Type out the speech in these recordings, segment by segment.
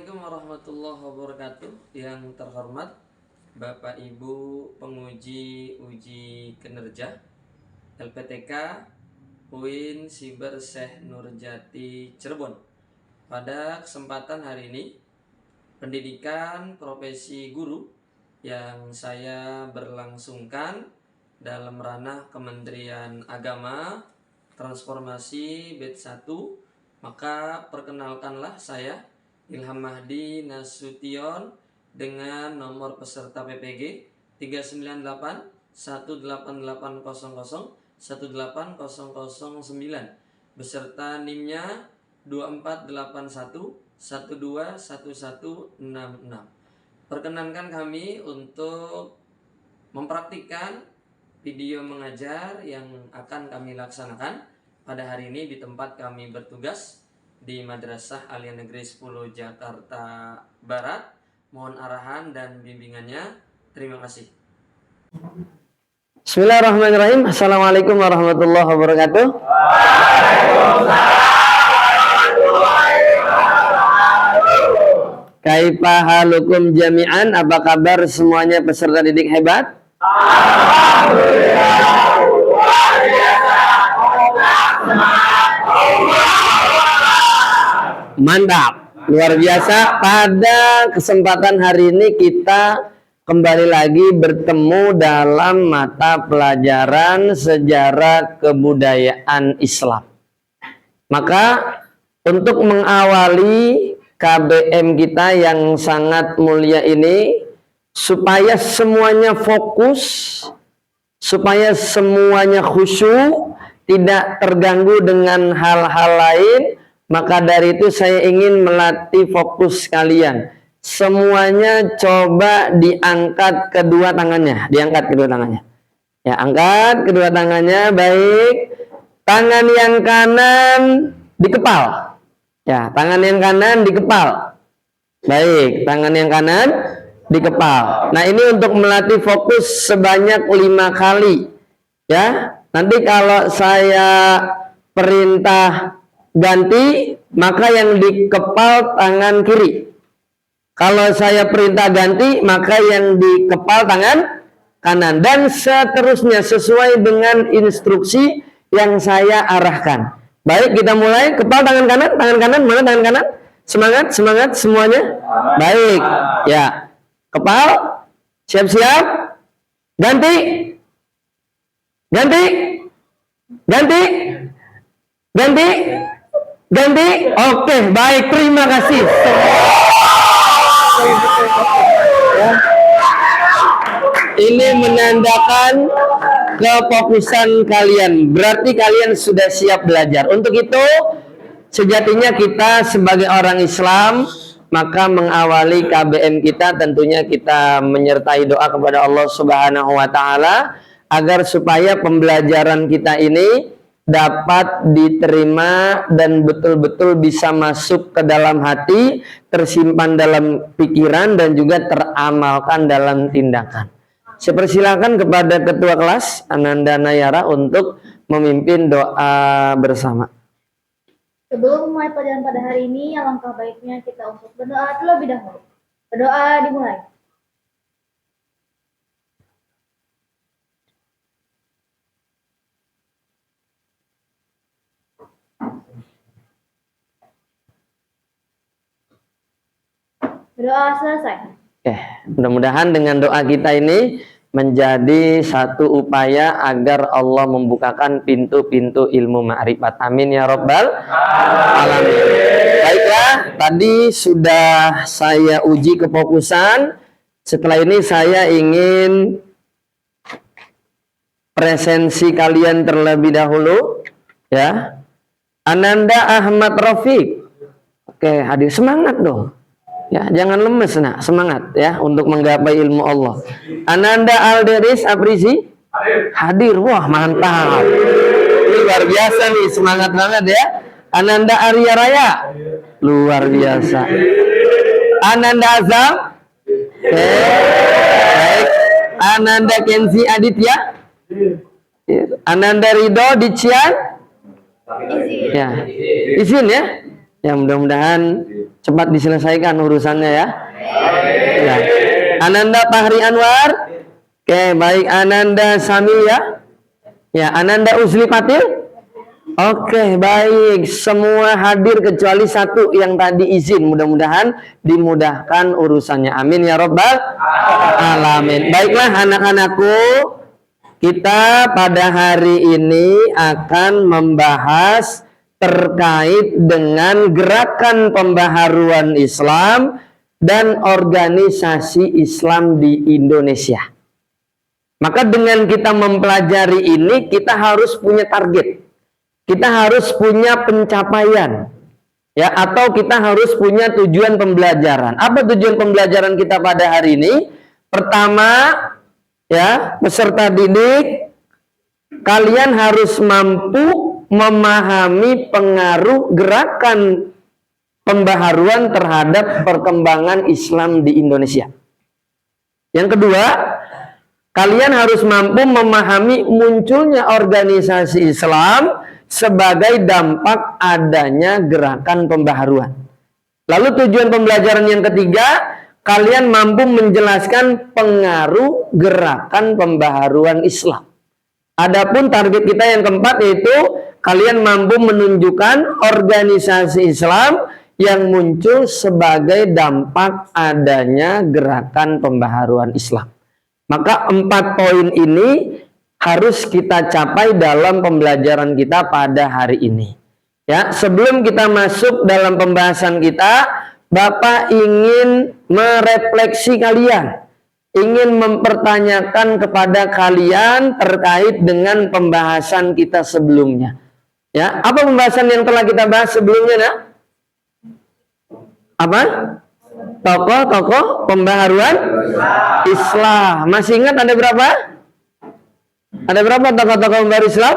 Assalamualaikum warahmatullahi wabarakatuh. Yang terhormat Bapak Ibu penguji uji kinerja LPTK UIN Siber Syekh Nurjati Cirebon. Pada kesempatan hari ini, pendidikan profesi guru yang saya berlangsungkan dalam ranah Kementerian Agama Transformasi batch 1, maka perkenalkanlah saya Ilham Mahdi Nasution dengan nomor peserta PPG 398 18800 18009 beserta NIM-nya 2481 121166. Perkenankan kami untuk mempraktikkan video mengajar yang akan kami laksanakan pada hari ini di tempat kami bertugas di Madrasah Alia Negeri 10 Jakarta Barat. Mohon arahan dan bimbingannya. Terima kasih. Bismillahirrahmanirrahim. Assalamualaikum warahmatullahi wabarakatuh. Kaifa halukum jami'an? Apa kabar semuanya peserta didik hebat? Alhamdulillah. Luar biasa. Mantap, luar biasa. Pada kesempatan hari ini kita kembali lagi bertemu dalam mata pelajaran sejarah kebudayaan Islam. Maka untuk mengawali KBM kita yang sangat mulia ini, supaya semuanya fokus, supaya semuanya khusyuk, tidak terganggu dengan hal-hal lain, maka dari itu saya ingin melatih fokus kalian. Semuanya coba diangkat kedua tangannya. Diangkat kedua tangannya. Ya, angkat kedua tangannya. Baik. Tangan yang kanan di kepal. Ya, tangan yang kanan di kepal. Baik. Tangan yang kanan di kepal. Nah, ini untuk melatih fokus sebanyak 5 kali. Ya. Nanti kalau saya perintah ganti, maka yang di kepal tangan kiri. Kalau saya perintah ganti, maka yang di kepal tangan kanan. Dan seterusnya sesuai dengan instruksi yang saya arahkan. Baik, kita mulai. Kepal tangan kanan, mana tangan kanan? Semangat, semangat semuanya. Baik, ya. Kepal, siap-siap. Ganti. Ganti. Ganti. Ganti. Ganti. Oke, baik. Terima kasih. Ini menandakan kefokusan kalian. Berarti kalian sudah siap belajar. Untuk itu, sejatinya kita sebagai orang Islam, maka mengawali KBM kita tentunya kita menyertai doa kepada Allah Subhanahu wa taala agar supaya pembelajaran kita ini dapat diterima dan betul-betul bisa masuk ke dalam hati, tersimpan dalam pikiran dan juga teramalkan dalam tindakan. Saya persilakan kepada Ketua Kelas Ananda Nayara untuk memimpin doa bersama. Sebelum memulai pelajaran pada hari ini, alangkah baiknya kita untuk berdoa terlebih dahulu. Berdoa dimulai. Berdoa selesai. Oke, mudah-mudahan dengan doa kita ini menjadi satu upaya agar Allah membukakan pintu-pintu ilmu ma'rifat. Amin ya Rabbal alamin. Baiklah, tadi sudah saya uji kefokusan. Setelah ini saya ingin presensi kalian terlebih dahulu, ya. Ananda Ahmad Rafiq. Oke, hadir, semangat dong. Ya, jangan lemes, nak, semangat ya untuk menggapai ilmu Allah. Ananda Alderis Aprisi hadir. Wah, mantap. Ini luar biasa nih, semangat banget ya. Ananda Arya Raya luar biasa. Ananda Azam. Oke. Baik. Ananda Kenzi Aditya. Ananda Ridho Dician. Ya. Izin ya. Ya, mudah-mudahan cepat diselesaikan urusannya ya. Ya. Ananda Fahri Anwar. Oke, baik. Ananda Samil ya. Ya, Ananda Uzli Patil. Oke, baik. Semua hadir kecuali satu yang tadi izin. Mudah-mudahan dimudahkan urusannya. Amin ya Rabbal alamin. Baiklah anak-anakku, kita pada hari ini akan membahas terkait dengan gerakan pembaharuan Islam dan organisasi Islam di Indonesia. Maka dengan kita mempelajari ini, kita harus punya target. Kita harus punya pencapaian. Ya, atau kita harus punya tujuan pembelajaran. Apa tujuan pembelajaran kita pada hari ini? Pertama, ya, peserta didik, kalian harus mampu memahami pengaruh gerakan pembaharuan terhadap perkembangan Islam di Indonesia. Yang kedua, kalian harus mampu memahami munculnya organisasi Islam sebagai dampak adanya gerakan pembaharuan. Lalu tujuan pembelajaran yang ketiga, kalian mampu menjelaskan pengaruh gerakan pembaharuan Islam. Adapun target kita yang keempat yaitu kalian mampu menunjukkan organisasi Islam yang muncul sebagai dampak adanya gerakan pembaharuan Islam. Maka 4 poin ini harus kita capai dalam pembelajaran kita pada hari ini. Ya, sebelum kita masuk dalam pembahasan kita, Bapak ingin merefleksi kalian. Ingin mempertanyakan kepada kalian terkait dengan pembahasan kita sebelumnya. Ya, apa pembahasan yang telah kita bahas sebelumnya, Nak? Apa? Tokoh-tokoh pembaharuan Islam. Masih ingat ada berapa? Ada berapa tokoh-tokoh pembaharuan Islam?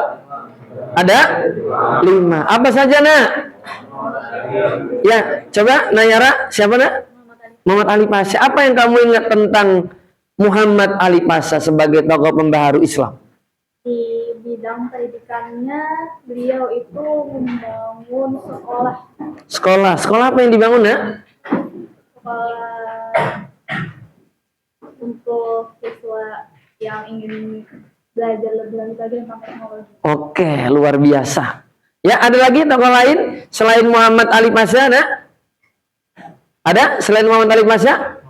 Ada 5. Apa saja, Nak? Ya, coba Nayara, siapa, Nak? Muhammad Ali Pasha. Apa yang kamu ingat tentang Muhammad Ali Pasha sebagai tokoh pembaharu Islam? Di bidang pendidikannya, beliau itu membangun Sekolah apa yang dibangun, ya? sekolah untuk siswa yang ingin belajar lebih lanjut lagi tentang teknologi. Oke, luar biasa. Ya, ada lagi tokoh lain selain Muhammad Ali Pasha, Nak? Ada selain Muhammad Ali Pasha?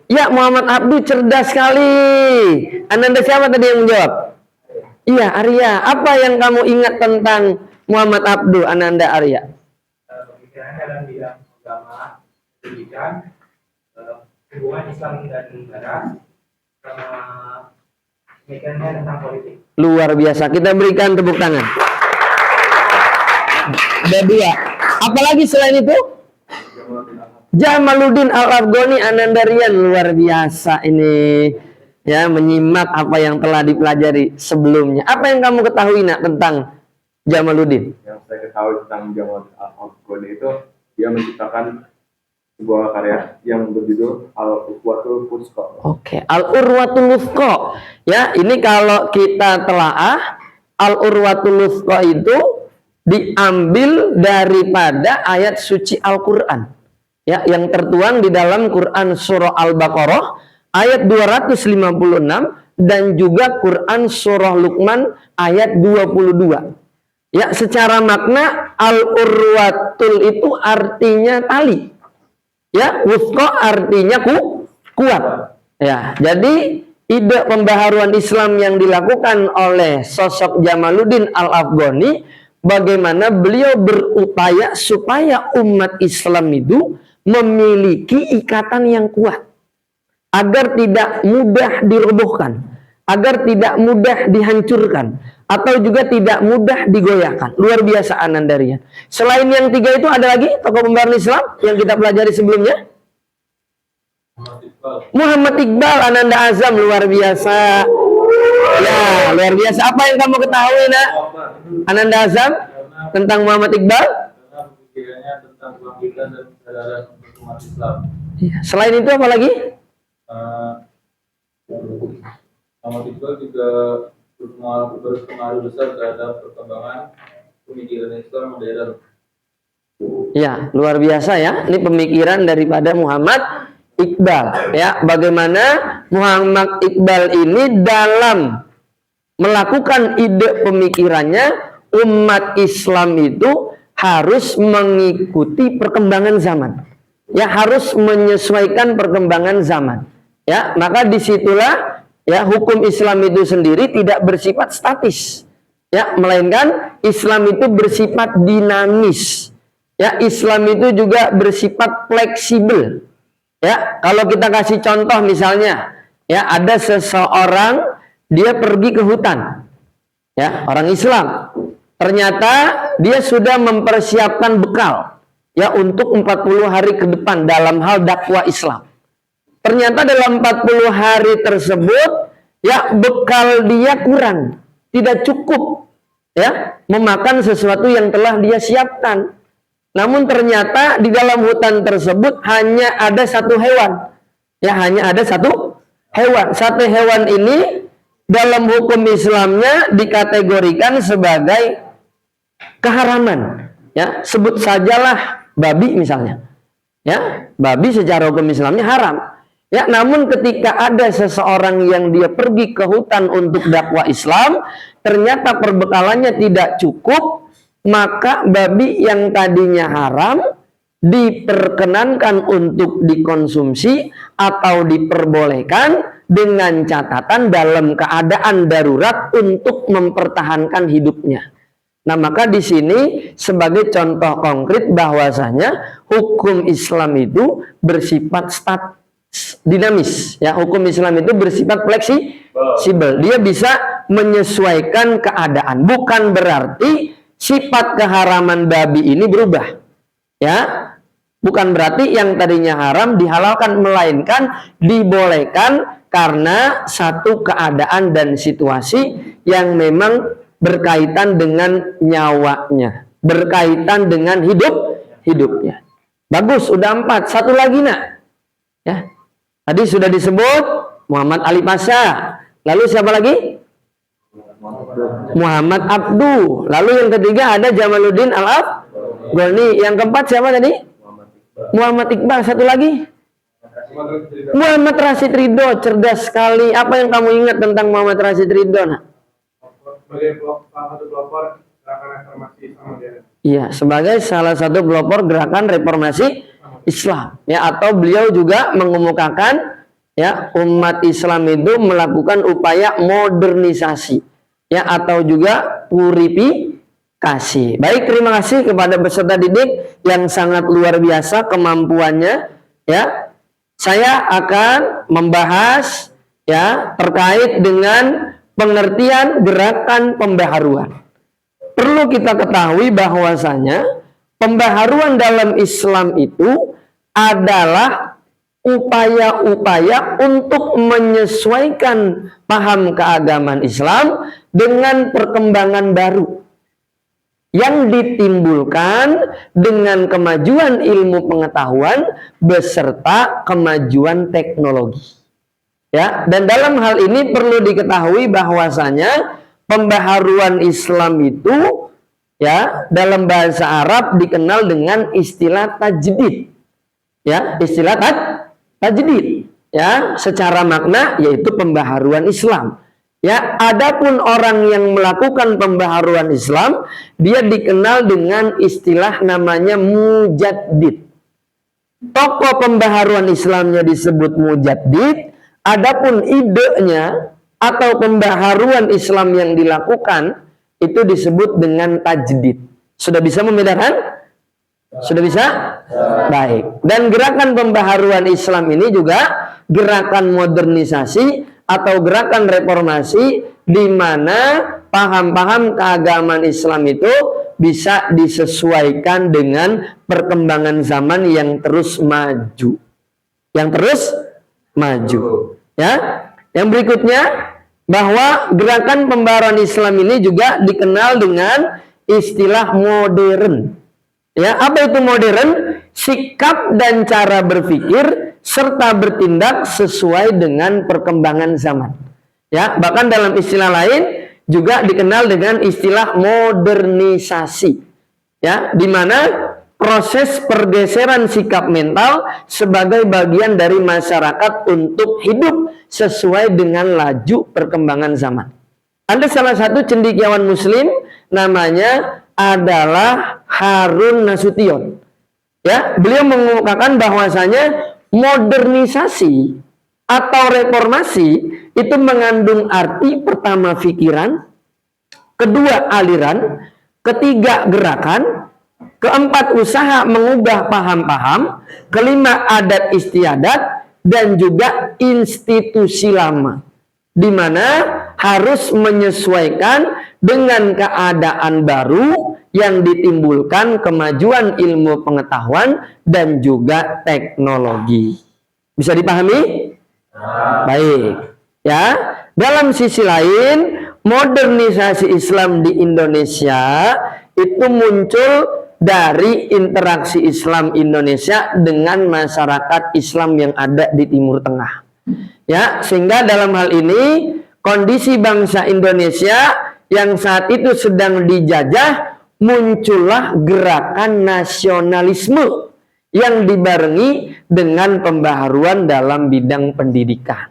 Ya, Muhammad Abdu, cerdas sekali. Ananda siapa tadi yang menjawab? Iya, Arya. Apa yang kamu ingat tentang Muhammad Abdu, Ananda, Arya? Pemikirannya dalam bidang agama, pendidikan, hubungan Islam dan Barat, sama pemikirannya tentang politik. Luar biasa. Kita berikan tepuk tangan. Ada 2. Apalagi selain itu? Jamaluddin Al-Afghani, Anandarian. Luar biasa ini. Ya, menyimak apa yang telah dipelajari sebelumnya. Apa yang kamu ketahui, Nak, tentang Jamaluddin? Yang saya ketahui tentang Jamaluddin Al-Afghani itu, dia menciptakan sebuah karya yang berjudul Al-Urwatul Wuthqa. Oke, Al-Urwatul Wuthqa. Ya, ini kalau kita telaah, Al-Urwatul Wuthqa itu diambil daripada ayat suci Al-Quran. Ya, yang tertuang di dalam Quran surah Al-Baqarah ayat 256 dan juga Quran surah Luqman ayat 22. Ya, secara makna Al-Urwatul itu artinya tali. Ya, wuthqa artinya kuat. Ya, jadi ide pembaharuan Islam yang dilakukan oleh sosok Jamaluddin Al-Afghani, bagaimana beliau berupaya supaya umat Islam itu memiliki ikatan yang kuat, agar tidak mudah dirobohkan, agar tidak mudah dihancurkan, atau juga tidak mudah digoyahkan. Luar biasa Anandarian. Selain yang 3 itu ada lagi tokoh pembaharuan Islam yang kita pelajari sebelumnya? Muhammad Iqbal, Ananda Azam, luar biasa. Ya, luar biasa. Apa yang kamu ketahui, Nak? Ananda Azam tentang Muhammad Iqbal? Karena pemikirannya tentang kebangkitan dan kesadaran untuk umat Islam. Ya. Selain itu apa lagi? Muhammad Iqbal juga berpengaruh besar terhadap perkembangan pemikiran Islam modern. Ya, luar biasa ya. Ini pemikiran daripada Muhammad Iqbal ya. Bagaimana Muhammad Iqbal ini dalam melakukan ide pemikirannya, umat Islam itu harus mengikuti perkembangan zaman. Ya, harus menyesuaikan perkembangan zaman. Ya, maka disitulah ya hukum Islam itu sendiri tidak bersifat statis. Ya, melainkan Islam itu bersifat dinamis. Ya, Islam itu juga bersifat fleksibel. Ya, kalau kita kasih contoh misalnya, ya ada seseorang dia pergi ke hutan. Ya, orang Islam. Ternyata dia sudah mempersiapkan bekal ya untuk 40 hari ke depan dalam hal dakwah Islam. Ternyata dalam 40 hari tersebut ya bekal dia kurang, tidak cukup ya memakan sesuatu yang telah dia siapkan. Namun ternyata di dalam hutan tersebut hanya ada satu hewan. Ya, hanya ada satu hewan. Satu hewan ini dalam hukum Islamnya dikategorikan sebagai keharaman. Ya, sebut sajalah babi misalnya. Ya, babi secara hukum Islamnya haram. Ya, namun ketika ada seseorang yang dia pergi ke hutan untuk dakwah Islam, ternyata perbekalannya tidak cukup, maka babi yang tadinya haram diperkenankan untuk dikonsumsi atau diperbolehkan dengan catatan dalam keadaan darurat untuk mempertahankan hidupnya. Nah, maka di sini sebagai contoh konkret bahwasanya hukum Islam itu bersifat dinamis. Ya, hukum Islam itu bersifat fleksibel. Dia bisa menyesuaikan keadaan. Bukan berarti sifat keharaman babi ini berubah. Ya, bukan berarti yang tadinya haram dihalalkan, melainkan dibolehkan karena satu keadaan dan situasi yang memang berkaitan dengan nyawanya, berkaitan dengan hidupnya. Bagus, udah 4. Satu lagi nak. Ya, tadi sudah disebut Muhammad Ali Pasha. Lalu siapa lagi? Muhammad Abdu. Lalu yang ketiga ada Jamaluddin Al-Afghani. Yang keempat siapa tadi? Muhammad Iqbal. Satu lagi Muhammad Rashid Ridho. Cerdas sekali. Apa yang kamu ingat tentang Muhammad Rashid Ridho? Nah? Sebagai salah satu pelopor gerakan reformasi Islam modern. Iya, sebagai salah satu pelopor gerakan reformasi Islam. Ya, atau beliau juga mengemukakan ya umat Islam itu melakukan upaya modernisasi. Ya, atau juga purifikasi. Baik, terima kasih kepada peserta didik yang sangat luar biasa kemampuannya. Ya, saya akan membahas ya terkait dengan pengertian gerakan pembaharuan. Perlu kita ketahui bahwasanya pembaharuan dalam Islam itu adalah upaya-upaya untuk menyesuaikan paham keagamaan Islam dengan perkembangan baru yang ditimbulkan dengan kemajuan ilmu pengetahuan beserta kemajuan teknologi. Ya, dan dalam hal ini perlu diketahui bahwasanya pembaharuan Islam itu ya dalam bahasa Arab dikenal dengan istilah tajdid. Ya, istilah tajdid ya secara makna yaitu pembaharuan Islam. Ya, adapun orang yang melakukan pembaharuan Islam dia dikenal dengan istilah namanya mujaddid. Tokoh pembaharuan Islamnya disebut mujaddid, adapun idenya atau pembaharuan Islam yang dilakukan itu disebut dengan tajdid. Sudah bisa membedakan? Sudah bisa? Baik. Dan gerakan pembaharuan Islam ini juga gerakan modernisasi atau gerakan reformasi di mana paham-paham keagamaan Islam itu bisa disesuaikan dengan perkembangan zaman yang terus maju. Yang terus maju. Ya. Yang berikutnya bahwa gerakan pembaharuan Islam ini juga dikenal dengan istilah modern. Ya, apa itu modern? Sikap dan cara berpikir serta bertindak sesuai dengan perkembangan zaman. Ya, bahkan dalam istilah lain juga dikenal dengan istilah modernisasi. Ya, di mana proses pergeseran sikap mental sebagai bagian dari masyarakat untuk hidup sesuai dengan laju perkembangan zaman. Ada salah satu cendekiawan muslim namanya adalah Harun Nasution. Ya, beliau mengungkapkan bahwasanya modernisasi atau reformasi itu mengandung arti pertama pikiran, kedua aliran, ketiga gerakan, keempat usaha mengubah paham-paham, kelima adat istiadat, dan juga institusi lama, di mana harus menyesuaikan dengan keadaan baru yang ditimbulkan kemajuan ilmu pengetahuan dan juga teknologi. Bisa dipahami? Baik. Ya, dalam sisi lain, modernisasi Islam di Indonesia itu muncul dari interaksi Islam Indonesia dengan masyarakat Islam yang ada di Timur Tengah. Ya, sehingga dalam hal ini kondisi bangsa Indonesia yang saat itu sedang dijajah, muncullah gerakan nasionalisme yang dibarengi dengan pembaharuan dalam bidang pendidikan.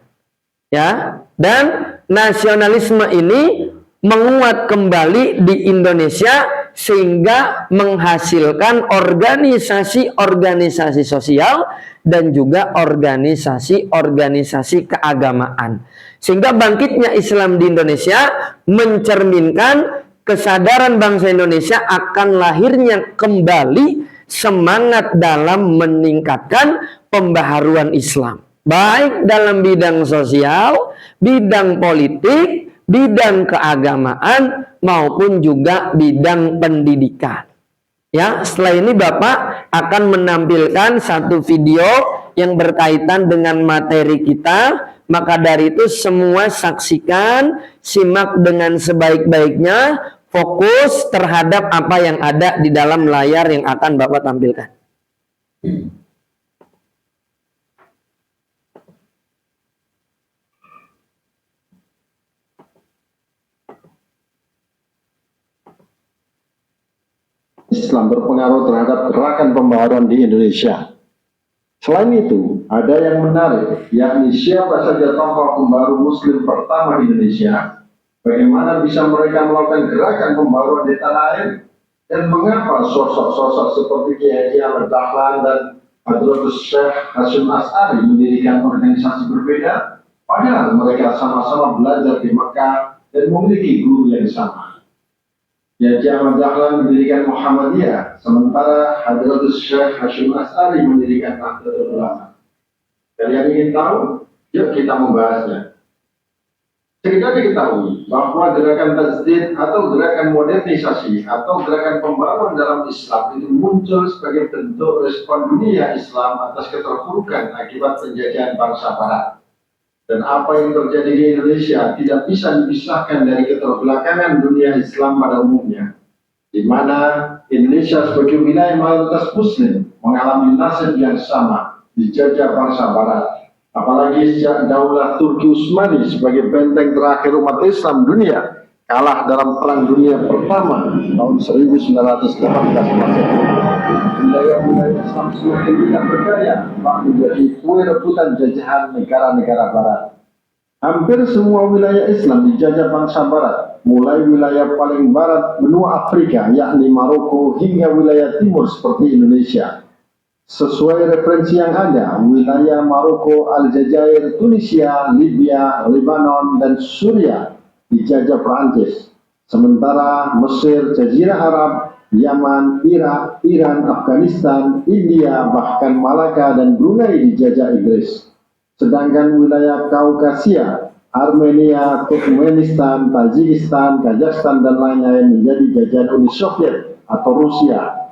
Ya, dan nasionalisme ini menguat kembali di Indonesia sehingga menghasilkan organisasi-organisasi sosial dan juga organisasi-organisasi keagamaan. Sehingga bangkitnya Islam di Indonesia mencerminkan kesadaran bangsa Indonesia akan lahirnya kembali semangat dalam meningkatkan pembaharuan Islam, baik dalam bidang sosial, bidang politik, bidang keagamaan, maupun juga bidang pendidikan. Ya, setelah ini Bapak akan menampilkan satu video yang berkaitan dengan materi kita. Maka dari itu semua saksikan, simak dengan sebaik-baiknya, fokus terhadap apa yang ada di dalam layar yang akan Bapak tampilkan. Islam berpengaruh terhadap gerakan pembaharuan di Indonesia. Selain itu, ada yang menarik, yakni siapa saja tokoh pembaharu Muslim pertama di Indonesia, bagaimana bisa mereka melakukan gerakan pembaharuan di tanah air, dan mengapa sosok-sosok seperti Kiai Ahmad Dahlan dan Hadratus Syekh Hasyim Asy'ari mendirikan organisasi berbeda, padahal mereka sama-sama belajar di Mekah dan memiliki guru yang sama. Kiai Ahmad Dahlan mendirikan Muhammadiyah, sementara Hadratus Syekh Hasyim Asy'ari mendirikan Nahdlatul Ulama. Kalian ingin tahu? Yuk kita membahasnya. Sekedar diketahui bahwa gerakan tajdid atau gerakan modernisasi atau gerakan pembaharuan dalam Islam itu muncul sebagai bentuk respon dunia Islam atas keterpurukan akibat penjajahan bangsa Barat. Dan apa yang terjadi di Indonesia tidak bisa dipisahkan dari keterbelakangan dunia Islam pada umumnya, di mana Indonesia sebagai wilayah mayoritas Muslim mengalami nasib yang sama dijajah bangsa Barat. Apalagi sejak Daulah Turki Utsmani sebagai benteng terakhir umat Islam dunia kalah dalam Perang Dunia Pertama tahun 1918. Wilayah-wilayah Islam semakin tidak berdaya, menjadi kue rebutan jajahan negara-negara Barat. Hampir semua wilayah Islam dijajah bangsa Barat, mulai wilayah paling barat benua Afrika, yakni Maroko, hingga wilayah timur seperti Indonesia. Sesuai referensi yang ada, wilayah Maroko, Aljazair, Tunisia, Libya, Lebanon, dan Suriah dijajah Prancis. Sementara Mesir, Jazirah Arab, Yaman, Irak, Iran, Afghanistan, India, bahkan Malaka dan Brunei dijajah Inggris. Sedangkan wilayah Kaukasia, Armenia, Turkmenistan, Tajikistan, Kazakhstan, dan lain-lain menjadi jajahan Uni Soviet atau Rusia.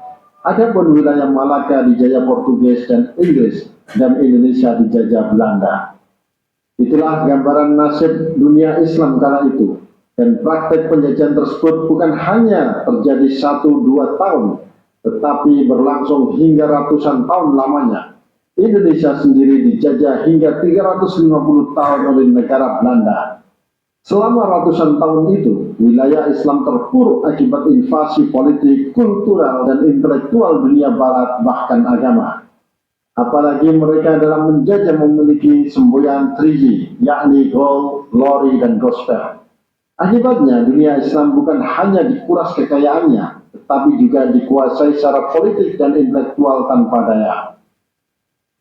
Adapun wilayah Malaka dijajah Portugis dan Inggris, dan Indonesia dijajah Belanda. Itulah gambaran nasib dunia Islam kala itu. Dan praktek penjajahan tersebut bukan hanya terjadi 1-2 tahun, tetapi berlangsung hingga ratusan tahun lamanya. Indonesia sendiri dijajah hingga 350 tahun oleh negara Belanda. Selama ratusan tahun itu, wilayah Islam terpuruk akibat invasi politik, kultural, dan intelektual dunia barat, bahkan agama. Apalagi mereka dalam menjajah memiliki semboyan 3G, yakni gold, glory, dan gospel. Akibatnya, dunia Islam bukan hanya dikuras kekayaannya, tetapi juga dikuasai secara politik dan intelektual tanpa daya.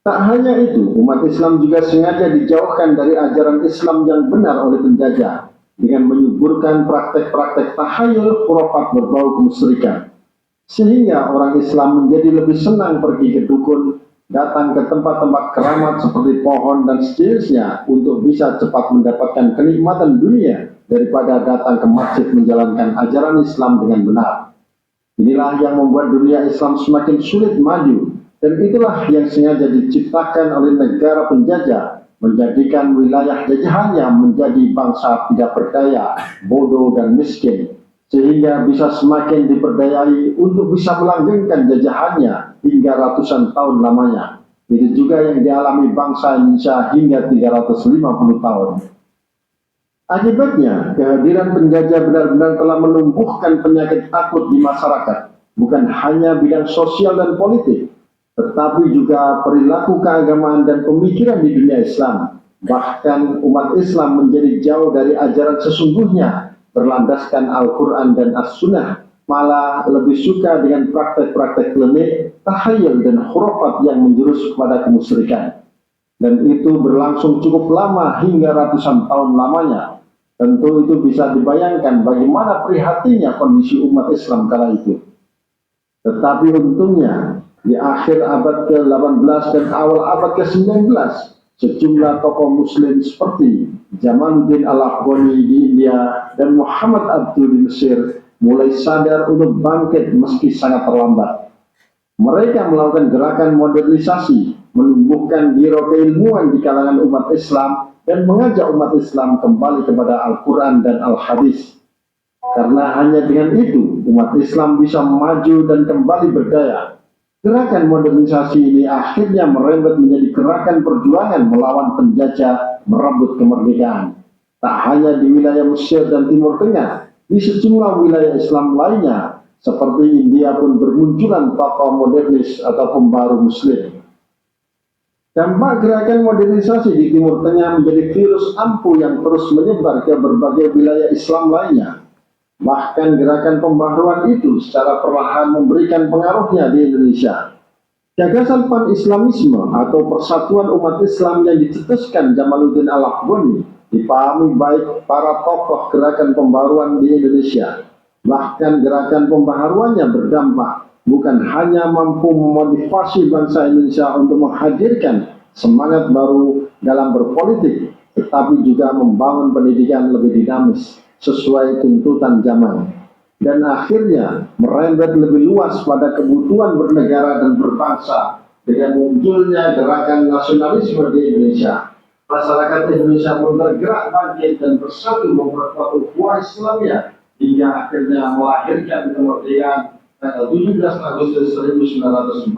Tak hanya itu, umat Islam juga sengaja dijauhkan dari ajaran Islam yang benar oleh penjajah dengan menyuburkan praktek-praktek tahayul khurafat berbau kemusyrikan. Sehingga orang Islam menjadi lebih senang pergi ke dukun, datang ke tempat-tempat keramat seperti pohon dan sejenisnya untuk bisa cepat mendapatkan kenikmatan dunia daripada datang ke masjid menjalankan ajaran Islam dengan benar. Inilah yang membuat dunia Islam semakin sulit maju. Dan itulah yang sengaja diciptakan oleh negara penjajah, menjadikan wilayah jajahannya menjadi bangsa tidak berdaya, bodoh, dan miskin, sehingga bisa semakin diperdayai untuk bisa melanggengkan jajahannya hingga ratusan tahun lamanya. Itu juga yang dialami bangsa Indonesia hingga 350 tahun. Akibatnya, kehadiran penjajah benar-benar telah menumbuhkan penyakit takut di masyarakat, bukan hanya bidang sosial dan politik, tetapi juga perilaku keagamaan dan pemikiran di dunia Islam. Bahkan umat Islam menjadi jauh dari ajaran sesungguhnya berlandaskan Al-Quran dan As-Sunnah, malah lebih suka dengan praktek-praktek klinik, tahayul, dan khurafat yang menjurus kepada kemusyrikan. Dan itu berlangsung cukup lama hingga ratusan tahun lamanya. Tentu itu bisa dibayangkan bagaimana prihatinnya kondisi umat Islam kala itu. Tetapi untungnya, di akhir abad ke-18 dan awal abad ke-19, sejumlah tokoh muslim seperti Jamaluddin Al-Afghani di India dan Muhammad Abduh di Mesir mulai sadar untuk bangkit meski sangat terlambat. Mereka melakukan gerakan modernisasi, menumbuhkan biro keilmuan di kalangan umat Islam dan mengajak umat Islam kembali kepada Al-Quran dan Al-Hadis. Karena hanya dengan itu, umat Islam bisa maju dan kembali berdaya. Gerakan modernisasi ini akhirnya merembet menjadi gerakan perjuangan melawan penjajah merebut kemerdekaan. Tak hanya di wilayah Mesir dan Timur Tengah, di sejumlah wilayah Islam lainnya, seperti India pun bermunculan tokoh modernis atau pembaru Muslim. Dampak gerakan modernisasi di Timur Tengah menjadi virus ampuh yang terus menyebar ke berbagai wilayah Islam lainnya. Bahkan gerakan pembaharuan itu secara perlahan memberikan pengaruhnya di Indonesia. Gagasan pan-Islamisme atau persatuan umat Islam yang dicetuskan Jamaluddin Al-Afghani dipahami baik para tokoh gerakan pembaharuan di Indonesia. Bahkan gerakan pembaharuannya berdampak bukan hanya mampu memotivasi bangsa Indonesia untuk menghadirkan semangat baru dalam berpolitik, tetapi juga membangun pendidikan lebih dinamis sesuai tuntutan zaman, dan akhirnya merembet lebih luas pada kebutuhan bernegara dan berbangsa dengan munculnya gerakan nasionalisme di Indonesia. Masyarakat Indonesia pun tergerak bangkit dan bersatu memperkuat ukhuwah Islamiyah hingga akhirnya melahirkan kemerdekaan tanggal 17 Agustus 1945.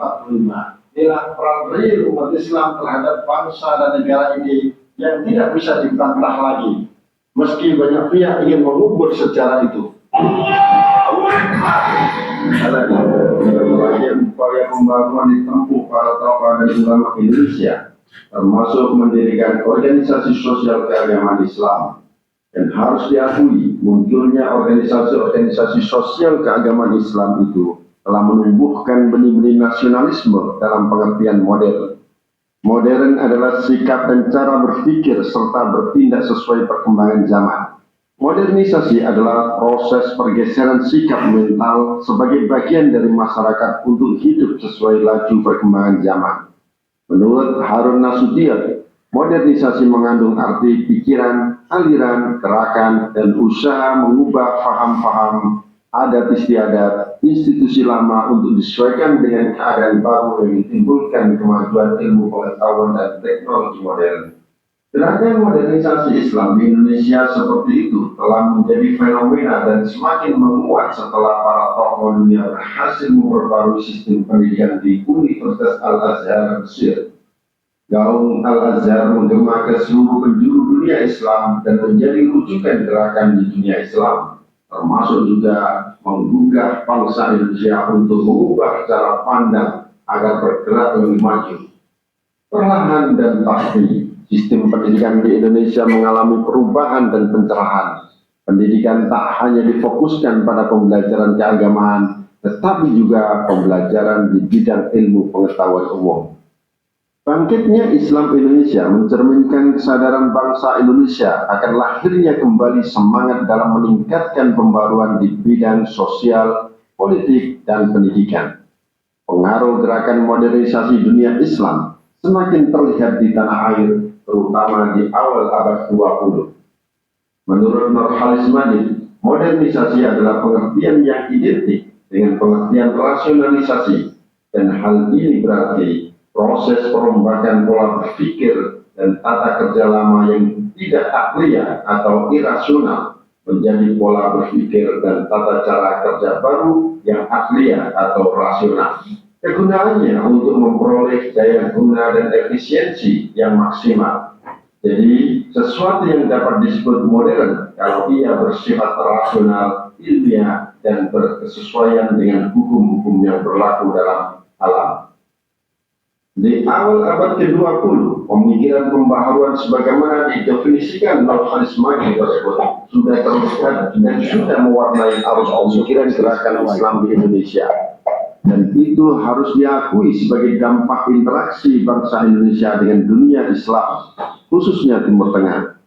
Inilah peran real umat Islam terhadap bangsa dan negara ini yang tidak bisa dibantah lagi, meski banyak pihak ingin mengubur sejarah itu. Berbagai upaya pembangunan ditempuh para tokoh dan ulama Indonesia, termasuk mendirikan organisasi sosial keagamaan Islam. Dan harus diakui, munculnya organisasi-organisasi sosial keagamaan Islam itu telah menumbuhkan benih-benih nasionalisme dalam pengertian modern. Modern adalah sikap dan cara berpikir serta bertindak sesuai perkembangan zaman. Modernisasi adalah proses pergeseran sikap mental sebagai bagian dari masyarakat untuk hidup sesuai laju perkembangan zaman. Menurut Harun Nasution, modernisasi mengandung arti pikiran, aliran, gerakan, dan usaha mengubah faham-faham adat istiadat institusi lama untuk disesuaikan dengan keadaan baru yang ditimbulkan kemajuan ilmu pengetahuan dan teknologi modern. Gerakan modernisasi Islam di Indonesia seperti itu telah menjadi fenomena dan semakin menguat setelah para tokoh dunia berhasil memperbarui sistem pendidikan di Universitas Al-Azhar Mesir. Gaung Al-Azhar menggema ke seluruh penjuru dunia Islam dan menjadi rujukan gerakan di dunia Islam, termasuk juga menggugah bangsa Indonesia untuk mengubah cara pandang agar bergerak lebih maju. Perlahan dan pasti, sistem pendidikan di Indonesia mengalami perubahan dan pencerahan. Pendidikan tak hanya difokuskan pada pembelajaran keagamaan, tetapi juga pembelajaran di bidang ilmu pengetahuan umum. Bangkitnya Islam Indonesia mencerminkan kesadaran bangsa Indonesia akan lahirnya kembali semangat dalam meningkatkan pembaruan di bidang sosial, politik, dan pendidikan. Pengaruh gerakan modernisasi dunia Islam semakin terlihat di tanah air, terutama di awal abad 20. Menurut Nurhalis Madid, modernisasi adalah pengertian yang identik dengan pengertian rasionalisasi, dan hal ini berarti proses perombakan pola berpikir dan tata kerja lama yang tidak akliyah atau irasional menjadi pola berpikir dan tata cara kerja baru yang akliyah atau rasional. Kegunaannya untuk memperoleh daya guna dan efisiensi yang maksimal. Jadi, sesuatu yang dapat disebut modern kalau ia bersifat rasional, ilmiah, dan berkesesuaian dengan hukum-hukum yang berlaku dalam alam. Di awal abad ke-20, pemikiran pembaharuan sebagaimana didefinisikan Nurhalis Madid tersebut sudah terlihat dan sudah mewarnai arus pemikiran gerakan Islam di Indonesia. Dan itu harus diakui sebagai dampak interaksi bangsa Indonesia dengan dunia Islam, khususnya Timur Tengah.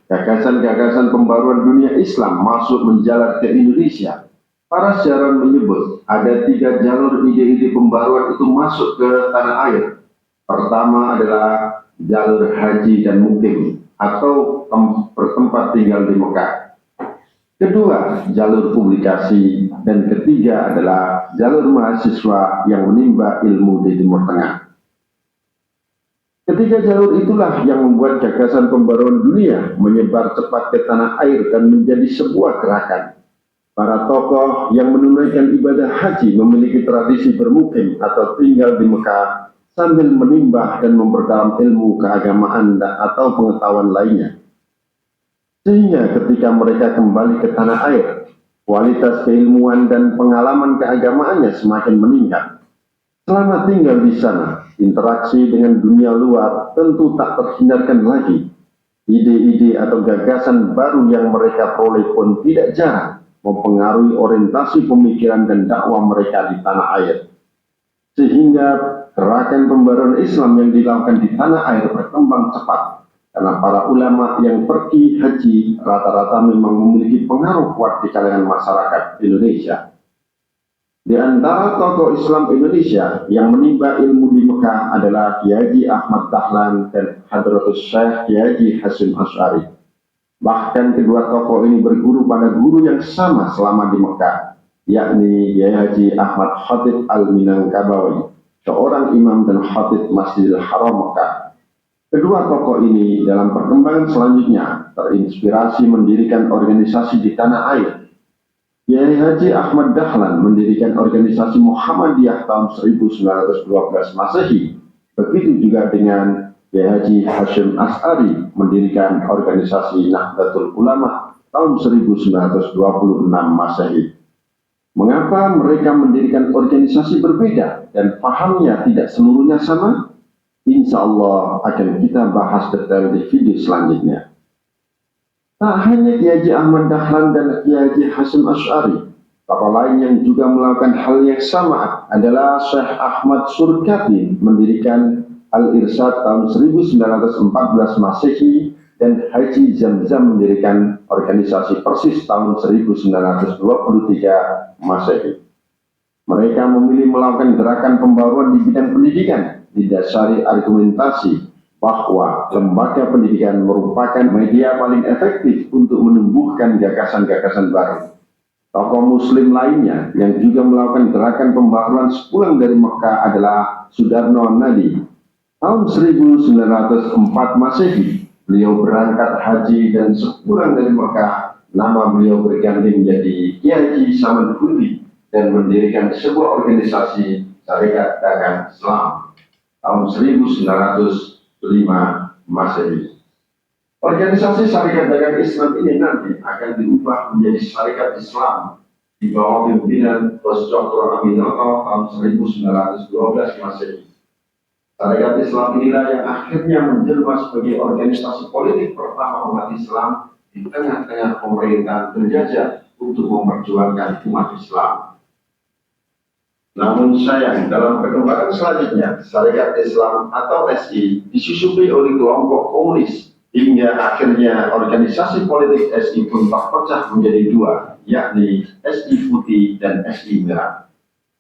Gagasan-gagasan pembaruan dunia Islam masuk menjalar ke Indonesia. Para sejarawan menyebut ada 3 jalur ide-ide pembaruan itu masuk ke tanah air. Pertama adalah jalur haji dan mukim atau bertempat tinggal di Mekah. Kedua, jalur publikasi, dan ketiga adalah jalur mahasiswa yang menimba ilmu di Timur Tengah. Ketiga jalur itulah yang membuat gagasan pembaruan dunia menyebar cepat ke tanah air dan menjadi sebuah gerakan. Para tokoh yang menunaikan ibadah haji memiliki tradisi bermukim atau tinggal di Mekah sambil menimba dan memperdalam ilmu keagamaan atau pengetahuan lainnya. Sehingga ketika mereka kembali ke tanah air, kualitas keilmuan dan pengalaman keagamaannya semakin meningkat. Selama tinggal di sana, interaksi dengan dunia luar tentu tak terhindarkan lagi. Ide-ide atau gagasan baru yang mereka peroleh pun tidak jarang mempengaruhi orientasi pemikiran dan dakwah mereka di tanah air. Sehingga gerakan pembaruan Islam yang dilakukan di tanah air berkembang cepat, karena para ulama yang pergi haji rata-rata memang memiliki pengaruh kuat di kalangan masyarakat Indonesia. Di antara tokoh Islam Indonesia yang menimba ilmu di Mekah adalah Kiai Haji Ahmad Dahlan dan Hadratus Syekh Kiai Haji Hasyim Asy'ari. Bahkan kedua tokoh ini berguru pada guru yang sama selama di Mekah, yakni Kiai Haji Ahmad Khatib Al-Minangkabawi, seorang imam dan khatib Masjidil Haram Mekah. Kedua tokoh ini dalam perkembangan selanjutnya terinspirasi mendirikan organisasi di tanah air. Kiai Haji Ahmad Dahlan mendirikan organisasi Muhammadiyah tahun 1912 Masehi. Begitu juga dengan Kiai Haji Hasyim Asy'ari mendirikan organisasi Nahdlatul Ulama tahun 1926 Masehi. Mengapa mereka mendirikan organisasi berbeda dan pahamnya tidak seluruhnya sama? Insya Allah akan kita bahas detail di video selanjutnya. Tak hanya Kiai Haji Ahmad Dahlan dan Kiai Haji Hasyim Asy'ari, tokoh lain yang juga melakukan hal yang sama adalah Syekh Ahmad Surkati mendirikan Al-Irsyad tahun 1914 Masehi dan Haji Zamzam mendirikan organisasi Persis tahun 1923 Masehi. Mereka memilih melakukan gerakan pembaruan di bidang pendidikan didasari argumentasi bahwa lembaga pendidikan merupakan media paling efektif untuk menumbuhkan gagasan-gagasan baru. Tokoh muslim lainnya yang juga melakukan gerakan pembaruan sepulang dari Mekah adalah Sudarno Nadi. Tahun 1904 Masehi, beliau berangkat haji dan sepulang dari Mekah, nama beliau berganti menjadi Kiai Haji Samanhudi dan mendirikan sebuah organisasi Syarikat Dagang Islam. tahun 1905 Masehi. Organisasi Syarikat Dagang Islam ini nanti akan diubah menjadi Syarikat Islam di bawah pimpinan Prof. Dr. Aminoto tahun 1912 Masehi. Syarikat Islam inilah yang akhirnya menjelma sebagai organisasi politik pertama umat Islam di tengah-tengah pemerintahan penjajah untuk memperjuangkan umat Islam. Namun sayang, dalam perkembangan selanjutnya, Syarikat Islam atau SI disusupi oleh kelompok komunis, hingga akhirnya organisasi politik SI pun terpecah menjadi dua, yakni SI Putih dan SI Merah.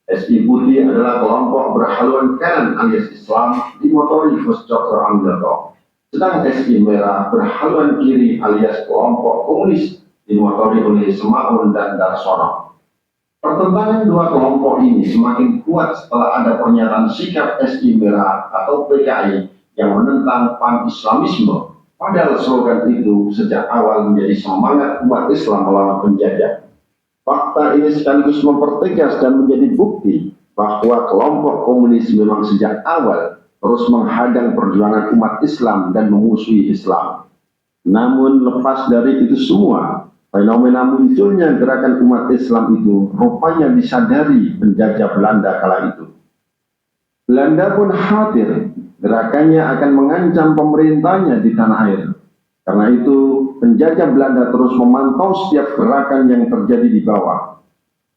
SI Putih adalah kelompok berhaluan kanan alias Islam dimotori Prof. Dr. Aminoto, sedang SI Merah berhaluan kiri alias kelompok komunis dimotori oleh Semaun dan Darsono. Pertentangan dua kelompok ini semakin kuat setelah ada pernyataan sikap SI Merah atau PKI yang menentang pan-Islamisme. Padahal slogan itu sejak awal menjadi semangat umat Islam melawan penjajah. Fakta ini sekaligus mempertegas dan menjadi bukti bahwa kelompok komunis memang sejak awal terus menghadang perjuangan umat Islam dan memusuhi Islam. Namun lepas dari itu semua, fenomena munculnya gerakan umat Islam itu rupanya disadari penjajah Belanda kala itu. Belanda pun khawatir gerakannya akan mengancam pemerintahnya di tanah air. Karena itu, penjajah Belanda terus memantau setiap gerakan yang terjadi di bawah,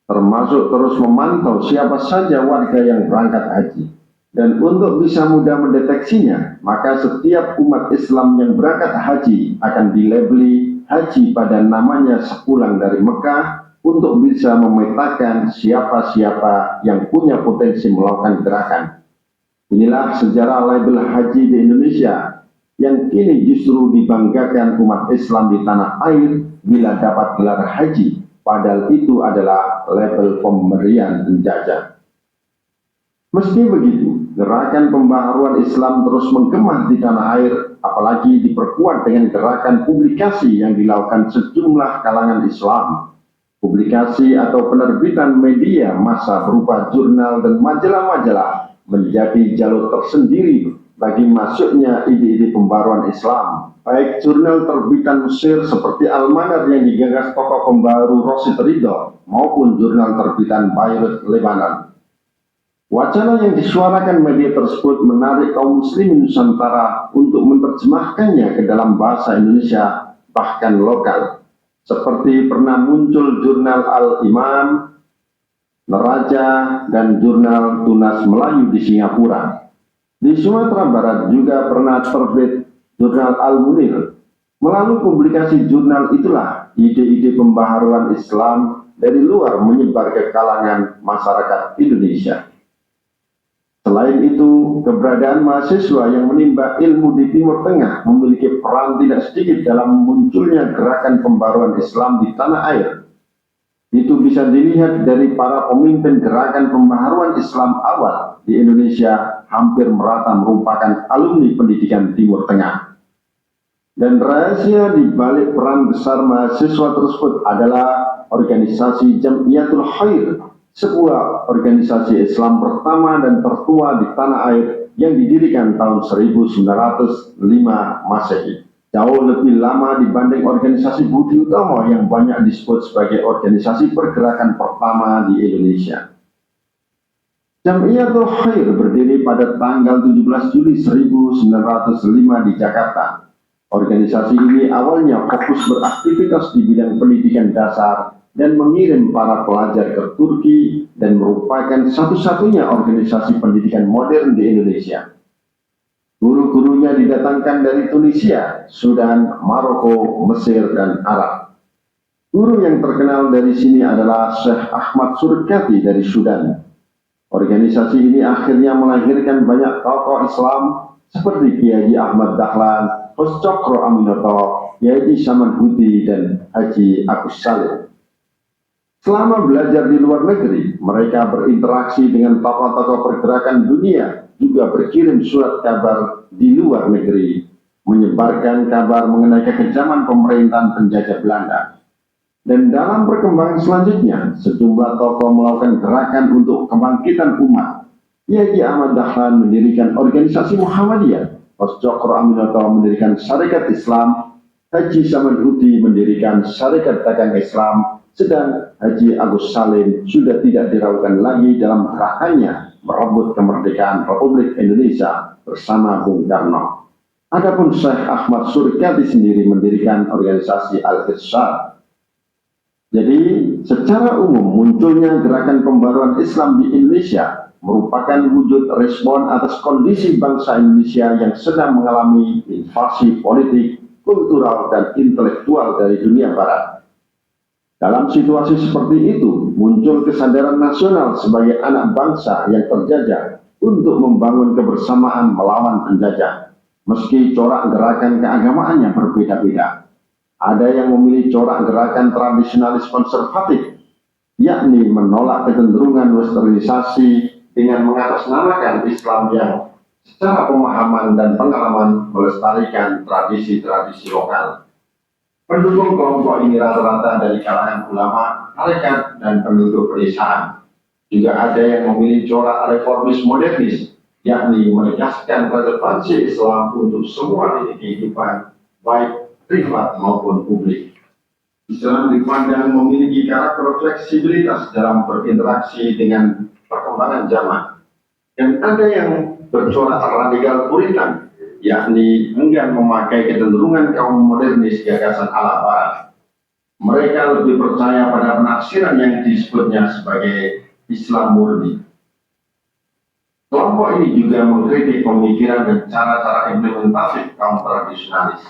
termasuk terus memantau siapa saja warga yang berangkat haji. Dan untuk bisa mudah mendeteksinya, maka setiap umat Islam yang berangkat haji akan dilabeli haji pada namanya sepulang dari Mekah untuk bisa memetakan siapa-siapa yang punya potensi melakukan gerakan. Inilah sejarah label haji di Indonesia yang kini justru dibanggakan umat Islam di tanah air bila dapat gelar haji, padahal itu adalah label pemberian penjajah. Meski begitu, gerakan pembaharuan Islam terus menggema di tanah air, apalagi diperkuat dengan gerakan publikasi yang dilakukan sejumlah kalangan Islam. Publikasi atau penerbitan media massa berupa jurnal dan majalah-majalah menjadi jalur tersendiri bagi masuknya ide-ide pembaruan Islam. Baik jurnal terbitan Mesir seperti Al-Manar yang digagas tokoh pembaru Rosyid Ridho maupun jurnal terbitan Beirut, Lebanon. Wacana yang disuarakan media tersebut menarik kaum muslimin Nusantara untuk menerjemahkannya ke dalam bahasa Indonesia bahkan lokal. Seperti pernah muncul jurnal Al-Imam, Neraca, dan jurnal Tunas Melayu di Singapura. Di Sumatera Barat juga pernah terbit jurnal Al-Munir. Melalui publikasi jurnal itulah ide-ide pembaharuan Islam dari luar menyebar ke kalangan masyarakat Indonesia. Selain itu, keberadaan mahasiswa yang menimba ilmu di Timur Tengah memiliki peran tidak sedikit dalam munculnya gerakan pembaruan Islam di tanah air. Itu bisa dilihat dari para pemimpin gerakan pembaharuan Islam awal di Indonesia hampir merata merupakan alumni pendidikan Timur Tengah. Dan rahasia di balik peran besar mahasiswa tersebut adalah organisasi Jamiatul Khair, sebuah organisasi Islam pertama dan tertua di tanah air yang didirikan tahun 1905 Masehi. Jauh lebih lama dibanding organisasi Budi Utomo yang banyak disebut sebagai organisasi pergerakan pertama di Indonesia. Jamiatul Khair berdiri pada tanggal 17 Juli 1905 di Jakarta. Organisasi ini awalnya fokus beraktivitas di bidang pendidikan dasar dan mengirim para pelajar ke Turki dan merupakan satu-satunya organisasi pendidikan modern di Indonesia. Guru-gurunya didatangkan dari Tunisia, Sudan, Maroko, Mesir, dan Arab. Guru yang terkenal dari sini adalah Syekh Ahmad Surkati dari Sudan. Organisasi ini akhirnya melahirkan banyak tokoh Islam seperti Kiai Ahmad Dahlan, Prof. Dr. Aminoto, Kiai Samanhudi, dan Haji Agus Salim. Selama belajar di luar negeri, mereka berinteraksi dengan tokoh-tokoh pergerakan dunia, juga berkirim surat kabar di luar negeri, menyebarkan kabar mengenai kekejaman pemerintahan penjajah Belanda. Dan dalam perkembangan selanjutnya, sejumlah tokoh melakukan gerakan untuk kebangkitan umat. Kiai Ahmad Dahlan mendirikan organisasi Muhammadiyah, Mas Jokro Aminoto mendirikan Syarikat Islam, Haji Saman Hudi mendirikan Syarikat Dagang Islam, sedang Haji Agus Salim sudah tidak diragukan lagi dalam gerakannya merebut kemerdekaan Republik Indonesia bersama Bung Karno. Adapun Syekh Ahmad Surikati sendiri mendirikan organisasi Al-Irsyad. Jadi secara umum munculnya gerakan pembaruan Islam di Indonesia merupakan wujud respon atas kondisi bangsa Indonesia yang sedang mengalami invasi politik, kultural, dan intelektual dari dunia barat. Dalam situasi seperti itu, muncul kesadaran nasional sebagai anak bangsa yang terjajah untuk membangun kebersamaan melawan penjajah. Meski corak gerakan keagamaannya berbeda-beda. Ada yang memilih corak gerakan tradisionalis konservatif, yakni menolak kecenderungan westernisasi dengan mengatasnamakan Islam yang secara pemahaman dan pengalaman melestarikan tradisi-tradisi lokal. Pendukung kelompok ini rata-rata dari kalangan ulama, tarekat, dan penduduk pedesaan. Juga ada yang memilih corak reformis modernis, yakni menegaskan relevansi Islam untuk semua lini kehidupan, baik privat maupun publik. Islam dipandang memiliki karakter fleksibilitas dalam berinteraksi dengan perkembangan zaman. Dan ada yang bercorak radikal puritan, yakni enggan memakai kecenderungan kaum modernis gagasan ala barat. Mereka lebih percaya pada penafsiran yang disebutnya sebagai Islam murni. Kelompok ini juga mengkritik pemikiran dan cara-cara implementatif kaum tradisionalis.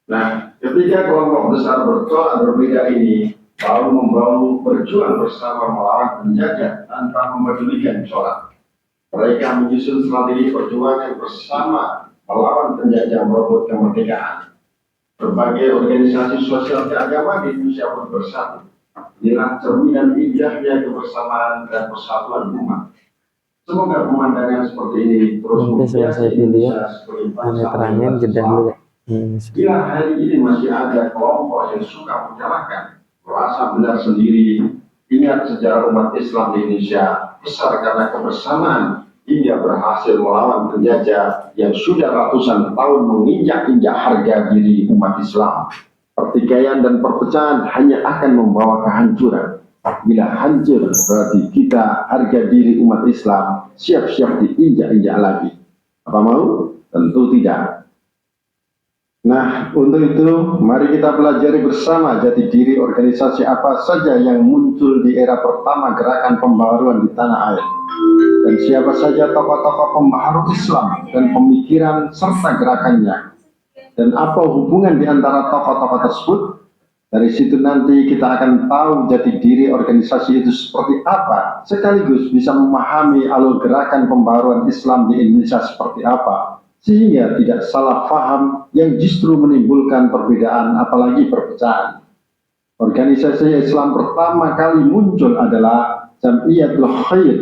Nah, ketika kelompok besar bercorak berbeda ini lalu membangun berjuang bersama melawan penjajah tanpa memedulikan corak. Mereka menyusun strategi perjuangan bersama melawan penjajah merebut kemerdekaan. Berbagai organisasi sosial keagamaan di Indonesia pun bersatu. Inilah cerminan indahnya kebersamaan dan persatuan umat. Semoga pemandangan seperti ini terus membiasi Indonesia sebagai bangsa yang bersatu. Bila hari ini masih ada kelompok yang suka menyalahkan, merasa benar sendiri, ingat sejarah umat Islam di Indonesia besar karena kebersamaan hingga berhasil melawan penjajah yang sudah ratusan tahun menginjak-injak harga diri umat Islam. Pertikaian dan perpecahan hanya akan membawa kehancuran. Bila hancur, berarti kita harga diri umat Islam siap-siap diinjak-injak lagi. Apa mau? Tentu tidak. Nah, untuk itu, mari kita pelajari bersama jati diri organisasi apa saja yang muncul di era pertama gerakan pembaharuan di tanah air. Dan siapa saja tokoh-tokoh pembaharu Islam dan pemikiran serta gerakannya. Dan apa hubungan di antara tokoh-tokoh tersebut? Dari situ nanti kita akan tahu jati diri organisasi itu seperti apa, sekaligus bisa memahami alur gerakan pembaharuan Islam di Indonesia seperti apa. Sehingga tidak salah paham yang justru menimbulkan perbedaan apalagi perpecahan. Organisasi Islam pertama kali muncul adalah Jamiyatul Khair.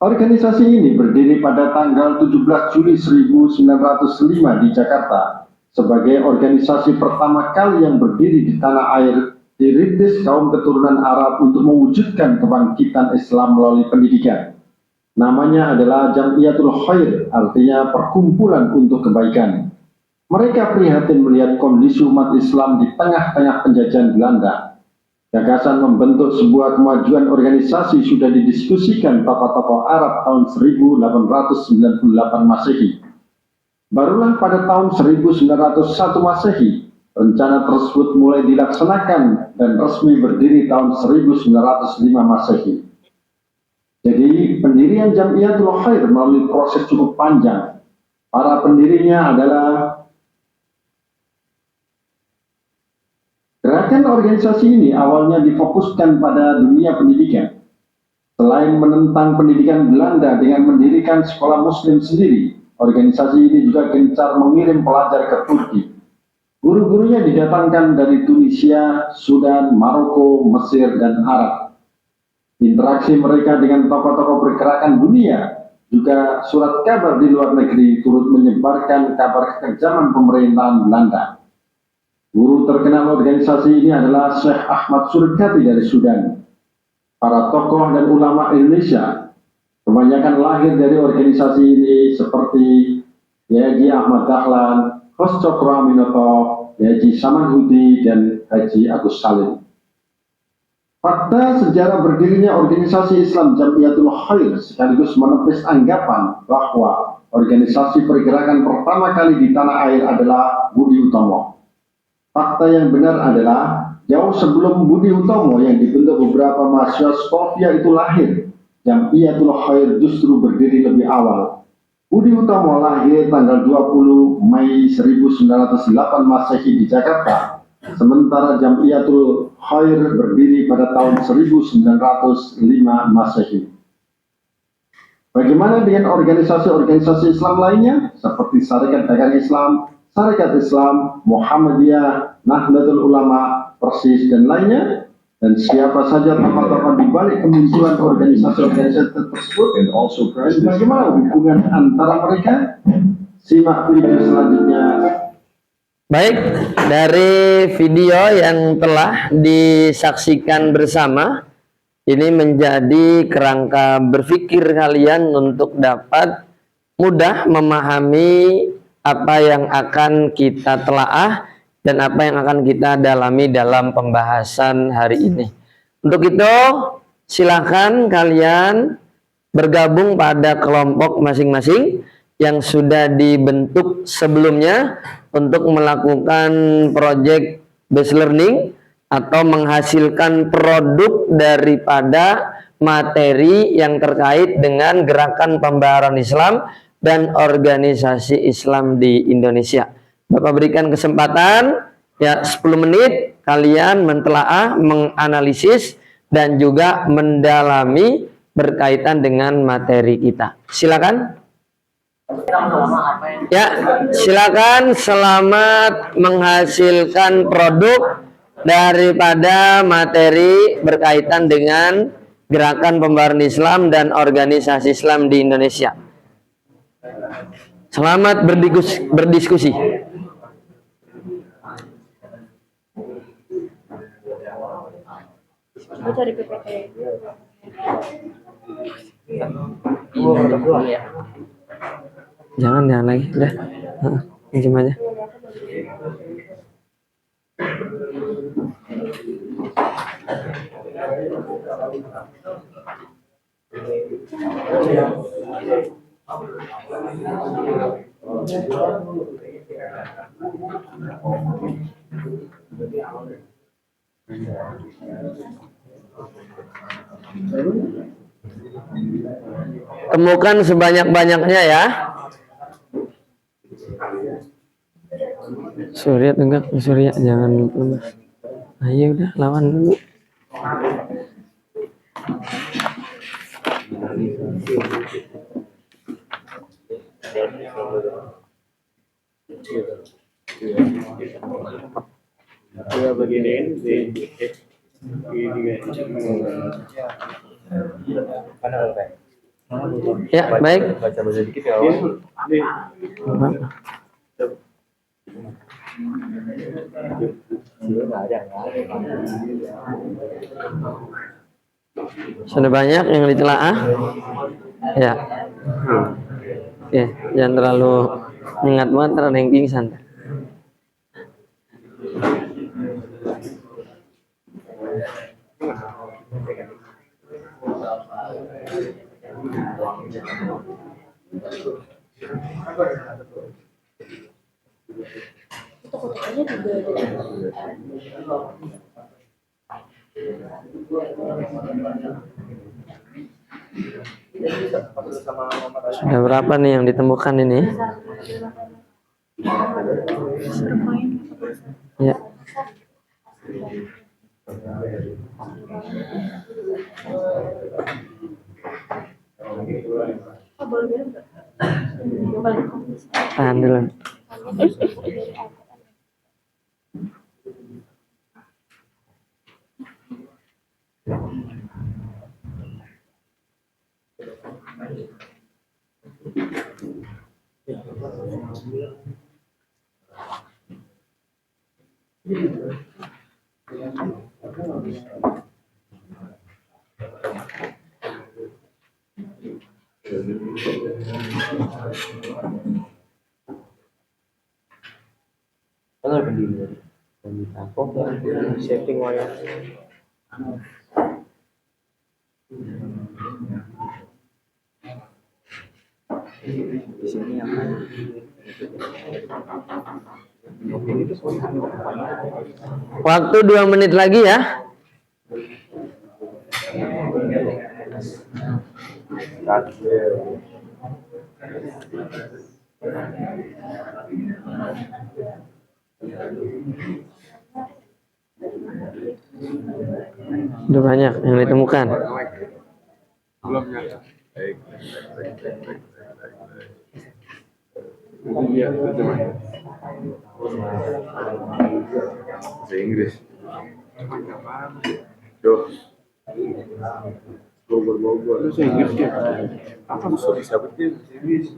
Organisasi ini berdiri pada tanggal 17 Juli 1905 di Jakarta sebagai organisasi pertama kali yang berdiri di tanah air, dirintis kaum keturunan Arab untuk mewujudkan kebangkitan Islam melalui pendidikan. Namanya adalah Jamiyatul Khair, artinya perkumpulan untuk kebaikan. Mereka prihatin melihat kondisi umat Islam di tengah-tengah penjajahan Belanda. Gagasan membentuk sebuah kemajuan organisasi sudah didiskusikan tokoh-tokoh Arab tahun 1898 Masehi. Barulah pada tahun 1901 Masehi, rencana tersebut mulai dilaksanakan dan resmi berdiri tahun 1905 Masehi. Jadi pendirian Jamiyatul Khair melalui proses cukup panjang. Para pendirinya adalah gerakan organisasi ini awalnya difokuskan pada dunia pendidikan. Selain menentang pendidikan Belanda dengan mendirikan sekolah muslim sendiri, organisasi ini juga gencar mengirim pelajar ke Turki. Guru-gurunya didatangkan dari Tunisia, Sudan, Maroko, Mesir, dan Arab. Interaksi mereka dengan tokoh-tokoh pergerakan dunia, juga surat kabar di luar negeri turut menyebarkan kabar kekejaman pemerintahan Belanda. Guru terkenal organisasi ini adalah Syekh Ahmad Surikati dari Sudan. para tokoh dan ulama Indonesia kebanyakan lahir dari organisasi ini seperti Haji Ahmad Dahlan, Hos Cokro Aminoto, Haji Samanhudi, dan Haji Agus Salim. Fakta sejarah berdirinya organisasi Islam Jamiatul Khair sekaligus menepis anggapan bahwa organisasi pergerakan pertama kali di tanah air adalah Budi Utomo. Fakta yang benar adalah jauh sebelum Budi Utomo yang dibentuk beberapa mahasiswa Skovia itu lahir, Jamiatul Khair justru berdiri lebih awal. Budi Utomo lahir tanggal 20 Mei 1908 Masehi di Jakarta, sementara Jamiatul Khair berdiri pada tahun 1905 Masehi. Bagaimana dengan organisasi-organisasi Islam lainnya seperti Sarekat Dagang Islam, Sarekat Islam, Muhammadiyah, Nahdlatul Ulama, Persis, dan lainnya? Dan siapa saja tokoh-tokoh di balik kemunculan organisasi-organisasi tersebut? Dan bagaimana hubungan antara mereka? Simak video selanjutnya. Baik, dari video yang telah disaksikan bersama, ini menjadi kerangka berpikir kalian untuk dapat mudah memahami apa yang akan kita telaah dan apa yang akan kita dalami dalam pembahasan hari ini. Untuk itu, silakan kalian bergabung pada kelompok masing-masing yang sudah dibentuk sebelumnya untuk melakukan project based learning atau menghasilkan produk daripada materi yang terkait dengan gerakan pembaharuan Islam dan organisasi Islam di Indonesia. Bapak berikan kesempatan ya 10 menit kalian mentelaah, menganalisis dan juga mendalami berkaitan dengan materi kita. Silakan. Ya, silakan, selamat menghasilkan produk daripada materi berkaitan dengan gerakan pembaharuan Islam dan organisasi Islam di Indonesia. Selamat berdiskusi. Jangan lagi, udah, pinjam aja. Temukan sebanyak-banyaknya ya. Surya enggak, Surya jangan lemas. Ayo udah lawan dulu. Ya, baik. Baca sedikit ya. Sudah banyak yang ditelaah. Ya. Oke, jangan terlalu ingat banget terlalu yang pingsan. Sudah berapa nih yang ditemukan ini? Ya. Tahan dulu. Setting wayar. Waktu 2 menit lagi ya. Udah banyak yang ditemukan. Belum ya. Baik. Iya, bahasa Inggris. Tuh. Bogor. Bahasa Inggris ya. Apa bisa betul bahasa Inggris?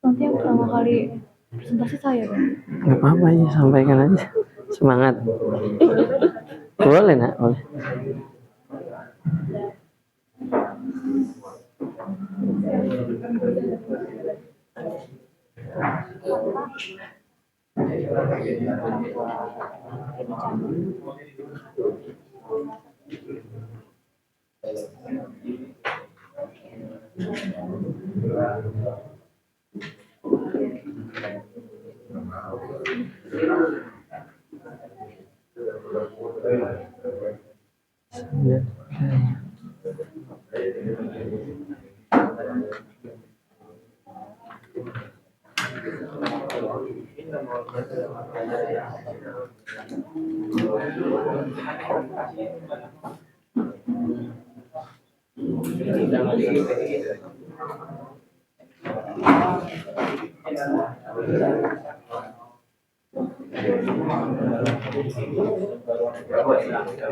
Nanti yang pertama kali presentasi saya dong. Nggak apa-apa ya, sampaikan aja. Semangat. Boleh nak, boleh.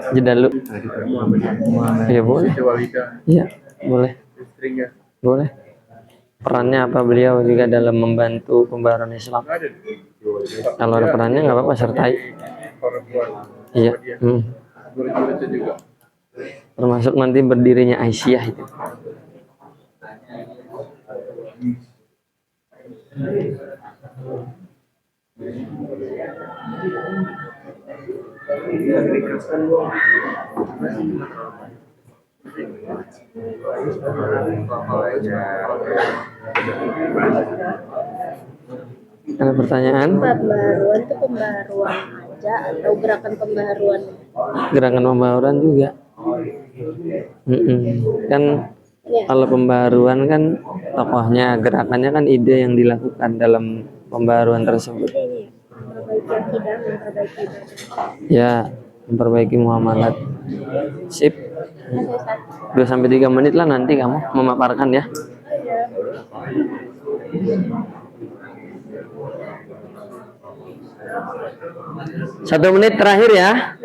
Jeda dulu. Iya boleh. Iya boleh. Boleh. Perannya apa beliau juga dalam membantu pembaharuan Islam? Kalau ada perannya nggak apa-apa, sertai. Iya. Termasuk nanti berdirinya Aisyah itu. Ada pertanyaan? Pembaharuan itu pembaharuan aja atau gerakan pembaharuan? Gerakan pembaharuan juga. Kan kalau pembaharuan kan tokohnya, gerakannya kan ide yang dilakukan dalam pembaharuan tersebut. Memperbaiki akidah, memperbaiki ibadah. Ya, memperbaiki muamalat. Sip. 2-3 menit lah nanti kamu memaparkan ya. 1 menit terakhir ya.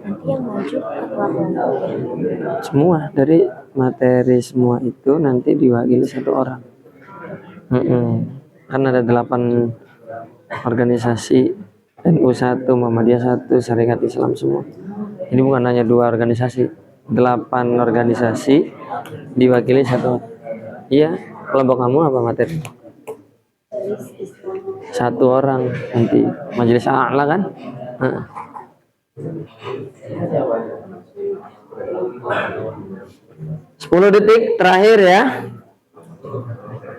Nanti yang maju kelompok. Semua dari materi semua itu nanti diwakili 1 orang. Kan ada 8 organisasi, NU 1, Muhammadiyah 1, Syarikat Islam semua. Ini bukan hanya 2 organisasi, 8 organisasi diwakili 1. Iya, kelompok kamu apa materi? 1 orang nanti majelis a'la kan? 10 detik terakhir ya.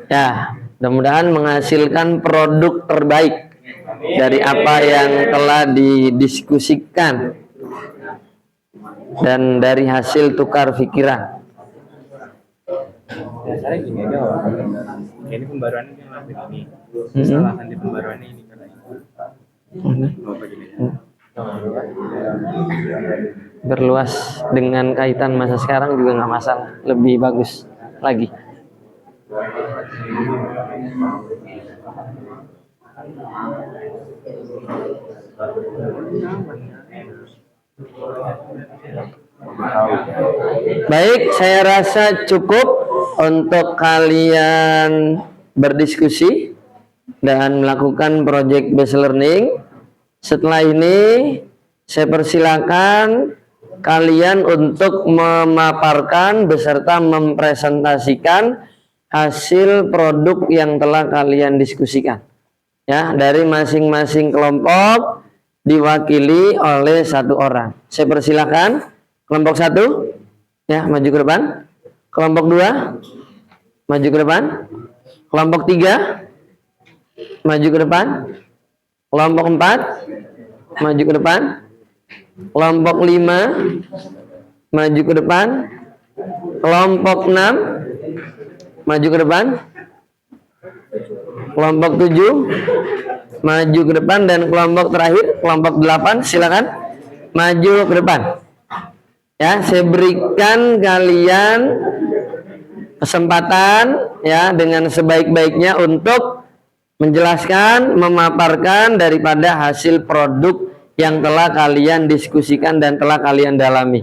Ya, mudah-mudahan menghasilkan produk terbaik dari apa yang telah didiskusikan dan dari hasil tukar pikiran. Biasanya gini aja, ini pembaruannya yang lakuin ini, kesalahan di pembaruannya ini karena Berluas dengan kaitan masa sekarang juga nggak masalah, lebih bagus lagi. Baik, saya rasa cukup untuk kalian berdiskusi dan melakukan project based learning. Setelah ini saya persilakan kalian untuk memaparkan beserta mempresentasikan hasil produk yang telah kalian diskusikan. Ya, dari masing-masing kelompok diwakili oleh satu orang. Saya persilakan. Kelompok 1, ya, maju ke depan. Kelompok 2, maju ke depan. Kelompok 3, maju ke depan. Kelompok 4, maju ke depan. Kelompok 5, maju ke depan. Kelompok 6, maju ke depan. Kelompok 7, maju ke depan. Dan kelompok terakhir, kelompok 8, silakan maju ke depan. Ya, saya berikan kalian kesempatan ya dengan sebaik-baiknya untuk menjelaskan, memaparkan daripada hasil produk yang telah kalian diskusikan dan telah kalian dalami.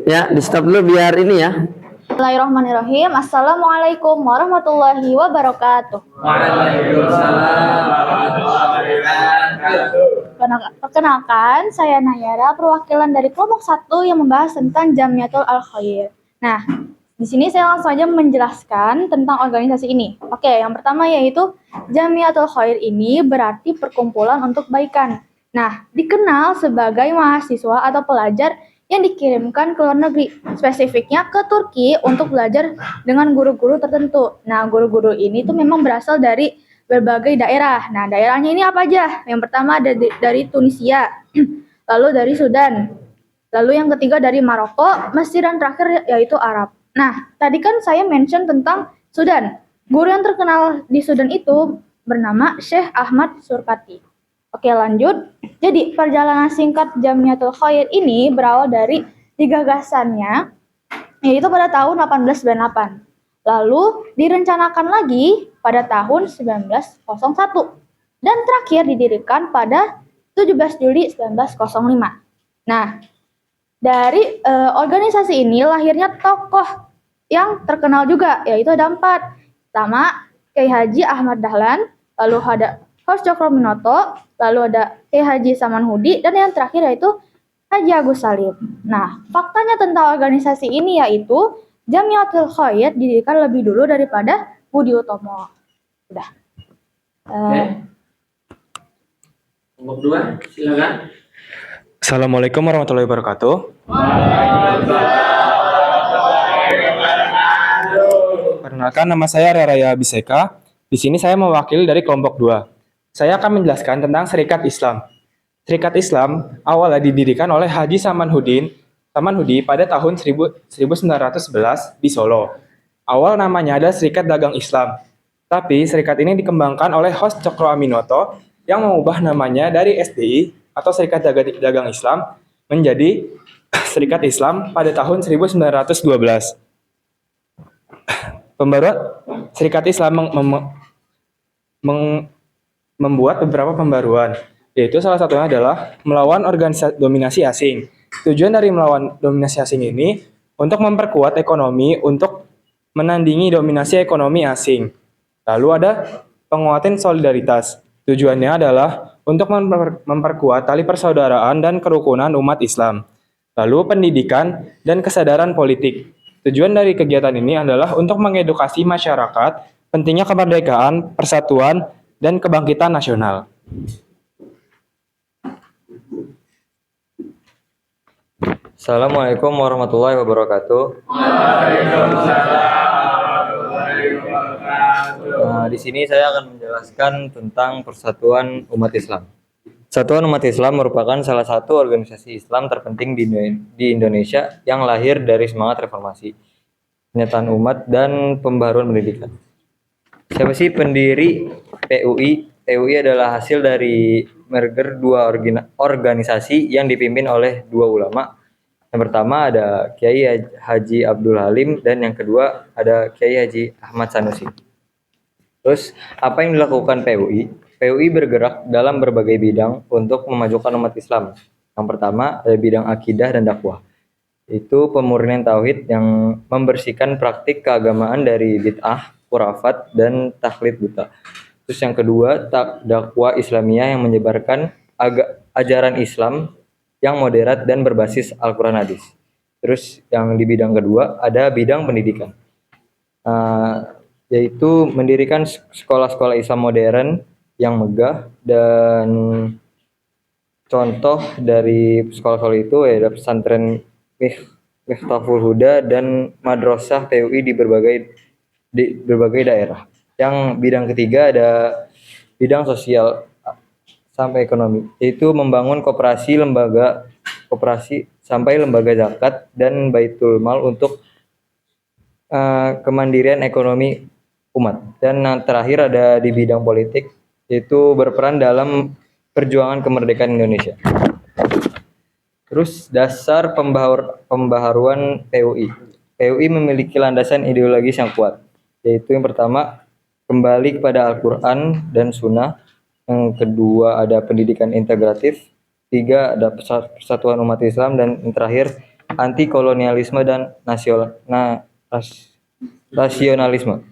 Ya, di stop dulu biar ini ya. Bismillahirrahmanirrahim. Assalamualaikum warahmatullahi wabarakatuh. Waalaikumsalam warahmatullahi wabarakatuh. Perkenalkan, saya Nayara, perwakilan dari kelompok 1 yang membahas tentang Jamiatul Al-Khair. Nah, di sini saya langsung aja menjelaskan tentang organisasi ini. Oke, yang pertama yaitu Jamiatul Khair ini berarti perkumpulan untuk kebaikan. Nah, dikenal sebagai mahasiswa atau pelajar yang dikirimkan ke luar negeri, spesifiknya ke Turki untuk belajar dengan guru-guru tertentu. Nah, guru-guru ini tuh memang berasal dari berbagai daerah. Nah, daerahnya ini apa aja? Yang pertama ada dari Tunisia, lalu dari Sudan, lalu yang ketiga dari Maroko, Mesir, dan terakhir yaitu Arab. Nah, tadi kan saya mention tentang Sudan. Guru yang terkenal di Sudan itu bernama Syekh Ahmad Surkati. Oke, lanjut. Jadi, perjalanan singkat Jamiatul Khair ini berawal dari gagasannya, yaitu pada tahun 1898. Lalu direncanakan lagi pada tahun 1901. Dan terakhir didirikan pada 17 Juli 1905. Nah, dari organisasi ini lahirnya tokoh yang terkenal juga, yaitu ada 4. Pertama, Kiai Haji Ahmad Dahlan, lalu ada Hos Cokroaminoto, lalu ada Kiai Haji Samanhudi, dan yang terakhir yaitu Haji Agus Salim. Nah, faktanya tentang organisasi ini yaitu Jamiatul Khair didirikan lebih dulu daripada Budi Utomo. Udah. Kelompok 2, silakan. Assalamualaikum warahmatullahi wabarakatuh. Perkenalkan, nama saya Raraya Biseka. Di sini saya mewakili dari kelompok 2. Saya akan menjelaskan tentang Serikat Islam. Serikat Islam awalnya didirikan oleh Haji Samanhudi pada tahun 1911 di Solo. Awal namanya adalah Serikat Dagang Islam. Tapi serikat ini dikembangkan oleh Hos Cokroaminoto yang mengubah namanya dari SDI atau Serikat Dagang Islam menjadi Serikat Islam pada tahun 1912. Pembaruan Serikat Islam membuat beberapa pembaruan, yaitu salah satunya adalah melawan dominasi asing. Tujuan dari melawan dominasi asing ini untuk memperkuat ekonomi untuk menandingi dominasi ekonomi asing. Lalu ada penguatan solidaritas. Tujuannya adalah untuk memperkuat tali persaudaraan dan kerukunan umat Islam. Lalu pendidikan dan kesadaran politik. Tujuan dari kegiatan ini adalah untuk mengedukasi masyarakat pentingnya kemerdekaan, persatuan, dan kebangkitan nasional. Assalamualaikum warahmatullahi wabarakatuh. Di sini saya akan menjelaskan tentang Persatuan Umat Islam. Persatuan Umat Islam merupakan salah satu organisasi Islam terpenting di Indonesia yang lahir dari semangat reformasi, penyataan umat, dan pembaruan pendidikan. Siapa sih pendiri PUI? PUI adalah hasil dari merger dua organisasi yang dipimpin oleh dua ulama. Yang pertama ada Kiai Haji Abdul Halim dan yang kedua ada Kiai Haji Ahmad Sanusi. Terus apa yang dilakukan PUI? PUI bergerak dalam berbagai bidang untuk memajukan umat Islam. Yang pertama ada bidang akidah dan dakwah. Itu pemurnian tauhid yang membersihkan praktik keagamaan dari bid'ah, khurafat, dan taklid buta. Terus yang kedua, dakwah Islamiyah yang menyebarkan ajaran Islam yang moderat dan berbasis Al-Quran hadis. Terus yang di bidang kedua ada bidang pendidikan, yaitu mendirikan sekolah-sekolah Islam modern yang megah, dan contoh dari sekolah-sekolah itu ada pesantren Miftahul Huda dan madrasah PUI di berbagai daerah. Yang bidang ketiga ada bidang sosial sampai ekonomi, yaitu membangun koperasi sampai lembaga zakat dan baitul mal untuk kemandirian ekonomi umat. Dan yang terakhir ada di bidang politik, yaitu berperan dalam perjuangan kemerdekaan Indonesia. Terus dasar pembaharuan PUI. PUI memiliki landasan ideologis yang kuat, yaitu yang pertama kembali kepada Al-Quran dan Sunnah. Yang kedua ada pendidikan integratif. Tiga ada persatuan umat Islam. Dan yang terakhir anti kolonialisme dan rasionalisme.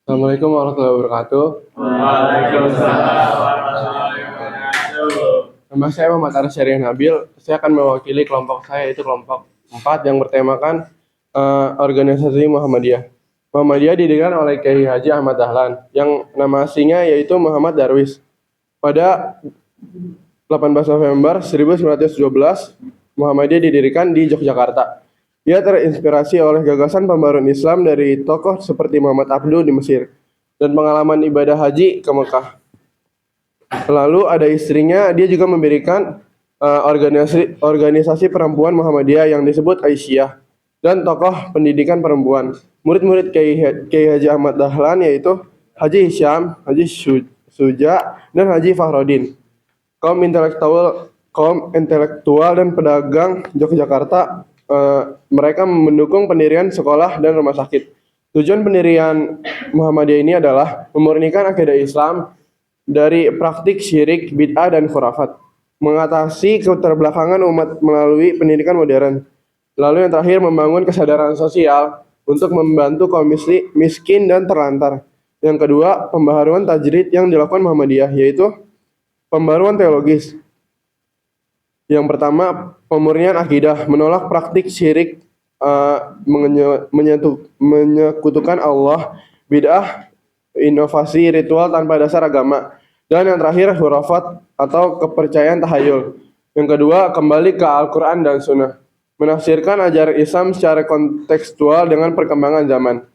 Assalamualaikum warahmatullahi wabarakatuh. Waalaikumsalam warahmatullahi wabarakatuh. Nama saya Muhammad Arsyariah Nabil. Saya akan mewakili kelompok saya, yaitu kelompok 4 yang bertemakan organisasi Muhammadiyah. Muhammadiyah didirikan oleh Kiai Haji Ahmad Dahlan yang nama aslinya yaitu Muhammad Darwis. Pada 18 November 1912, Muhammadiyah didirikan di Yogyakarta. Ia terinspirasi oleh gagasan pembaruan Islam dari tokoh seperti Muhammad Abduh di Mesir dan pengalaman ibadah haji ke Mekah. Lalu ada istrinya, dia juga mendirikan organisasi perempuan Muhammadiyah yang disebut Aisyah, dan tokoh pendidikan perempuan. Murid-murid Kiai Haji Ahmad Dahlan yaitu Haji Hisham, Haji Suja, dan Haji Fahrudin. Kaum intelektual dan pedagang Yogyakarta, mereka mendukung pendirian sekolah dan rumah sakit. Tujuan pendirian Muhammadiyah ini adalah memurnikan akidah Islam dari praktik syirik, bid'ah, dan khurafat, mengatasi keterbelakangan umat melalui pendidikan modern. Lalu yang terakhir membangun kesadaran sosial untuk membantu kaum miskin dan terlantar. Yang kedua, pembaharuan tajrid yang dilakukan Muhammadiyah, yaitu pembaruan teologis. Yang pertama, pemurnian akidah, menolak praktik syirik, menyekutukan Allah, bid'ah, inovasi ritual tanpa dasar agama. Dan yang terakhir, khurafat atau kepercayaan tahayul. Yang kedua, kembali ke Al-Quran dan Sunnah, menafsirkan ajaran Islam secara kontekstual dengan perkembangan zaman.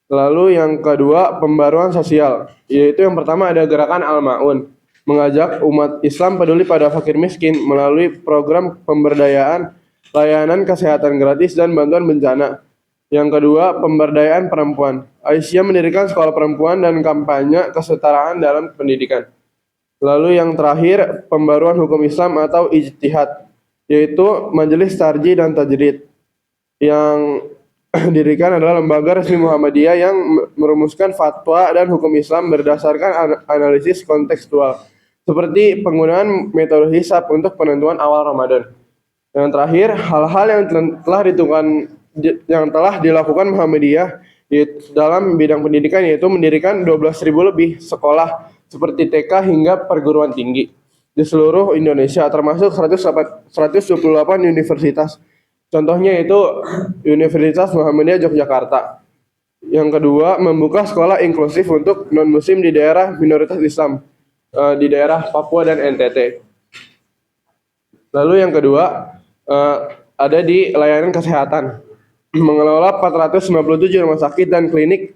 Lalu yang kedua, pembaruan sosial, yaitu yang pertama ada gerakan Al-Ma'un, mengajak umat Islam peduli pada fakir miskin melalui program pemberdayaan, layanan kesehatan gratis, dan bantuan bencana. Yang kedua, pemberdayaan perempuan. Aisyah mendirikan sekolah perempuan dan kampanye kesetaraan dalam pendidikan. Lalu yang terakhir, pembaruan hukum Islam atau ijtihad, yaitu Majelis Tarjih dan Tajrid. Yang didirikan adalah lembaga resmi Muhammadiyah yang merumuskan fatwa dan hukum Islam berdasarkan analisis kontekstual, seperti penggunaan metode hisab untuk penentuan awal Ramadan. Yang terakhir, hal-hal yang telah dilakukan Muhammadiyah dalam bidang pendidikan, yaitu mendirikan 12.000 lebih sekolah seperti TK hingga perguruan tinggi di seluruh Indonesia, termasuk 128 universitas. Contohnya itu Universitas Muhammadiyah Yogyakarta. Yang kedua, membuka sekolah inklusif untuk non-muslim di daerah minoritas Islam, di daerah Papua dan NTT. Lalu yang kedua, ada di layanan kesehatan, mengelola 497 rumah sakit dan klinik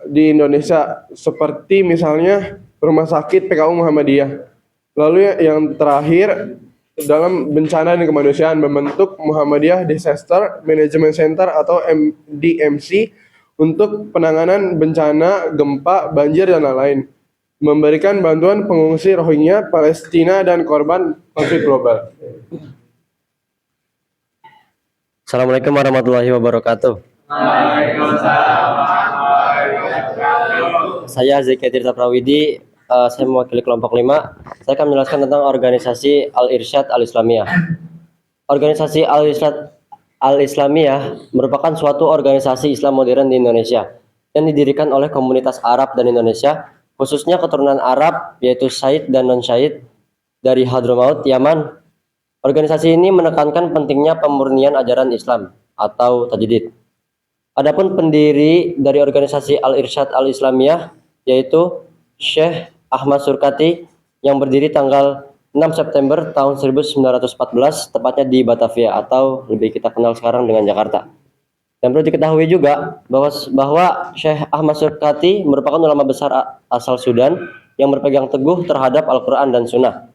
di Indonesia, seperti misalnya Rumah Sakit PKU Muhammadiyah. Lalu yang terakhir, dalam bencana dan kemanusiaan, membentuk Muhammadiyah Disaster Management Center atau DMC untuk penanganan bencana, gempa, banjir, dan lain-lain. Memberikan bantuan pengungsi Rohingya, Palestina, dan korban konflik global. Assalamualaikum warahmatullahi wabarakatuh. Waalaikumsalam warahmatullahi wabarakatuh. Saya Zeki Tirta Prawidi, saya mewakili kelompok 5. Saya akan menjelaskan tentang organisasi Al-Irsyad Al-Islamiyah. Organisasi Al-Irsyad Al-Islamiyah merupakan suatu organisasi Islam modern di Indonesia yang didirikan oleh komunitas Arab dan Indonesia, khususnya keturunan Arab yaitu Syahid dan non-Syahid dari Hadramaut, Yaman. Organisasi ini menekankan pentingnya pemurnian ajaran Islam atau tajdid. Adapun pendiri dari organisasi Al-Irsyad Al-Islamiyah yaitu Syekh Ahmad Surkati yang berdiri tanggal 6 September tahun 1914 tepatnya di Batavia atau lebih kita kenal sekarang dengan Jakarta. Dan perlu diketahui juga bahwa Syekh Ahmad Surkati merupakan ulama besar asal Sudan yang berpegang teguh terhadap Al-Quran dan Sunnah.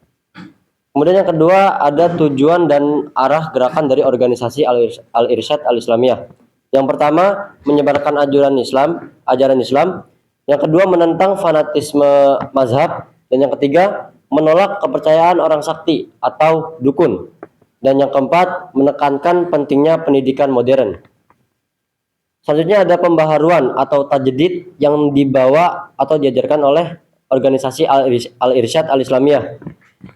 Kemudian yang kedua ada tujuan dan arah gerakan dari organisasi Al-Irsyad Al-Islamiyah. Yang pertama menyebarkan ajaran Islam. Yang kedua menentang fanatisme mazhab. Dan yang ketiga menolak kepercayaan orang sakti atau dukun. Dan yang keempat menekankan pentingnya pendidikan modern. Selanjutnya ada pembaharuan atau tajdid yang dibawa atau diajarkan oleh organisasi Al-Irsyad Al-Islamiyah.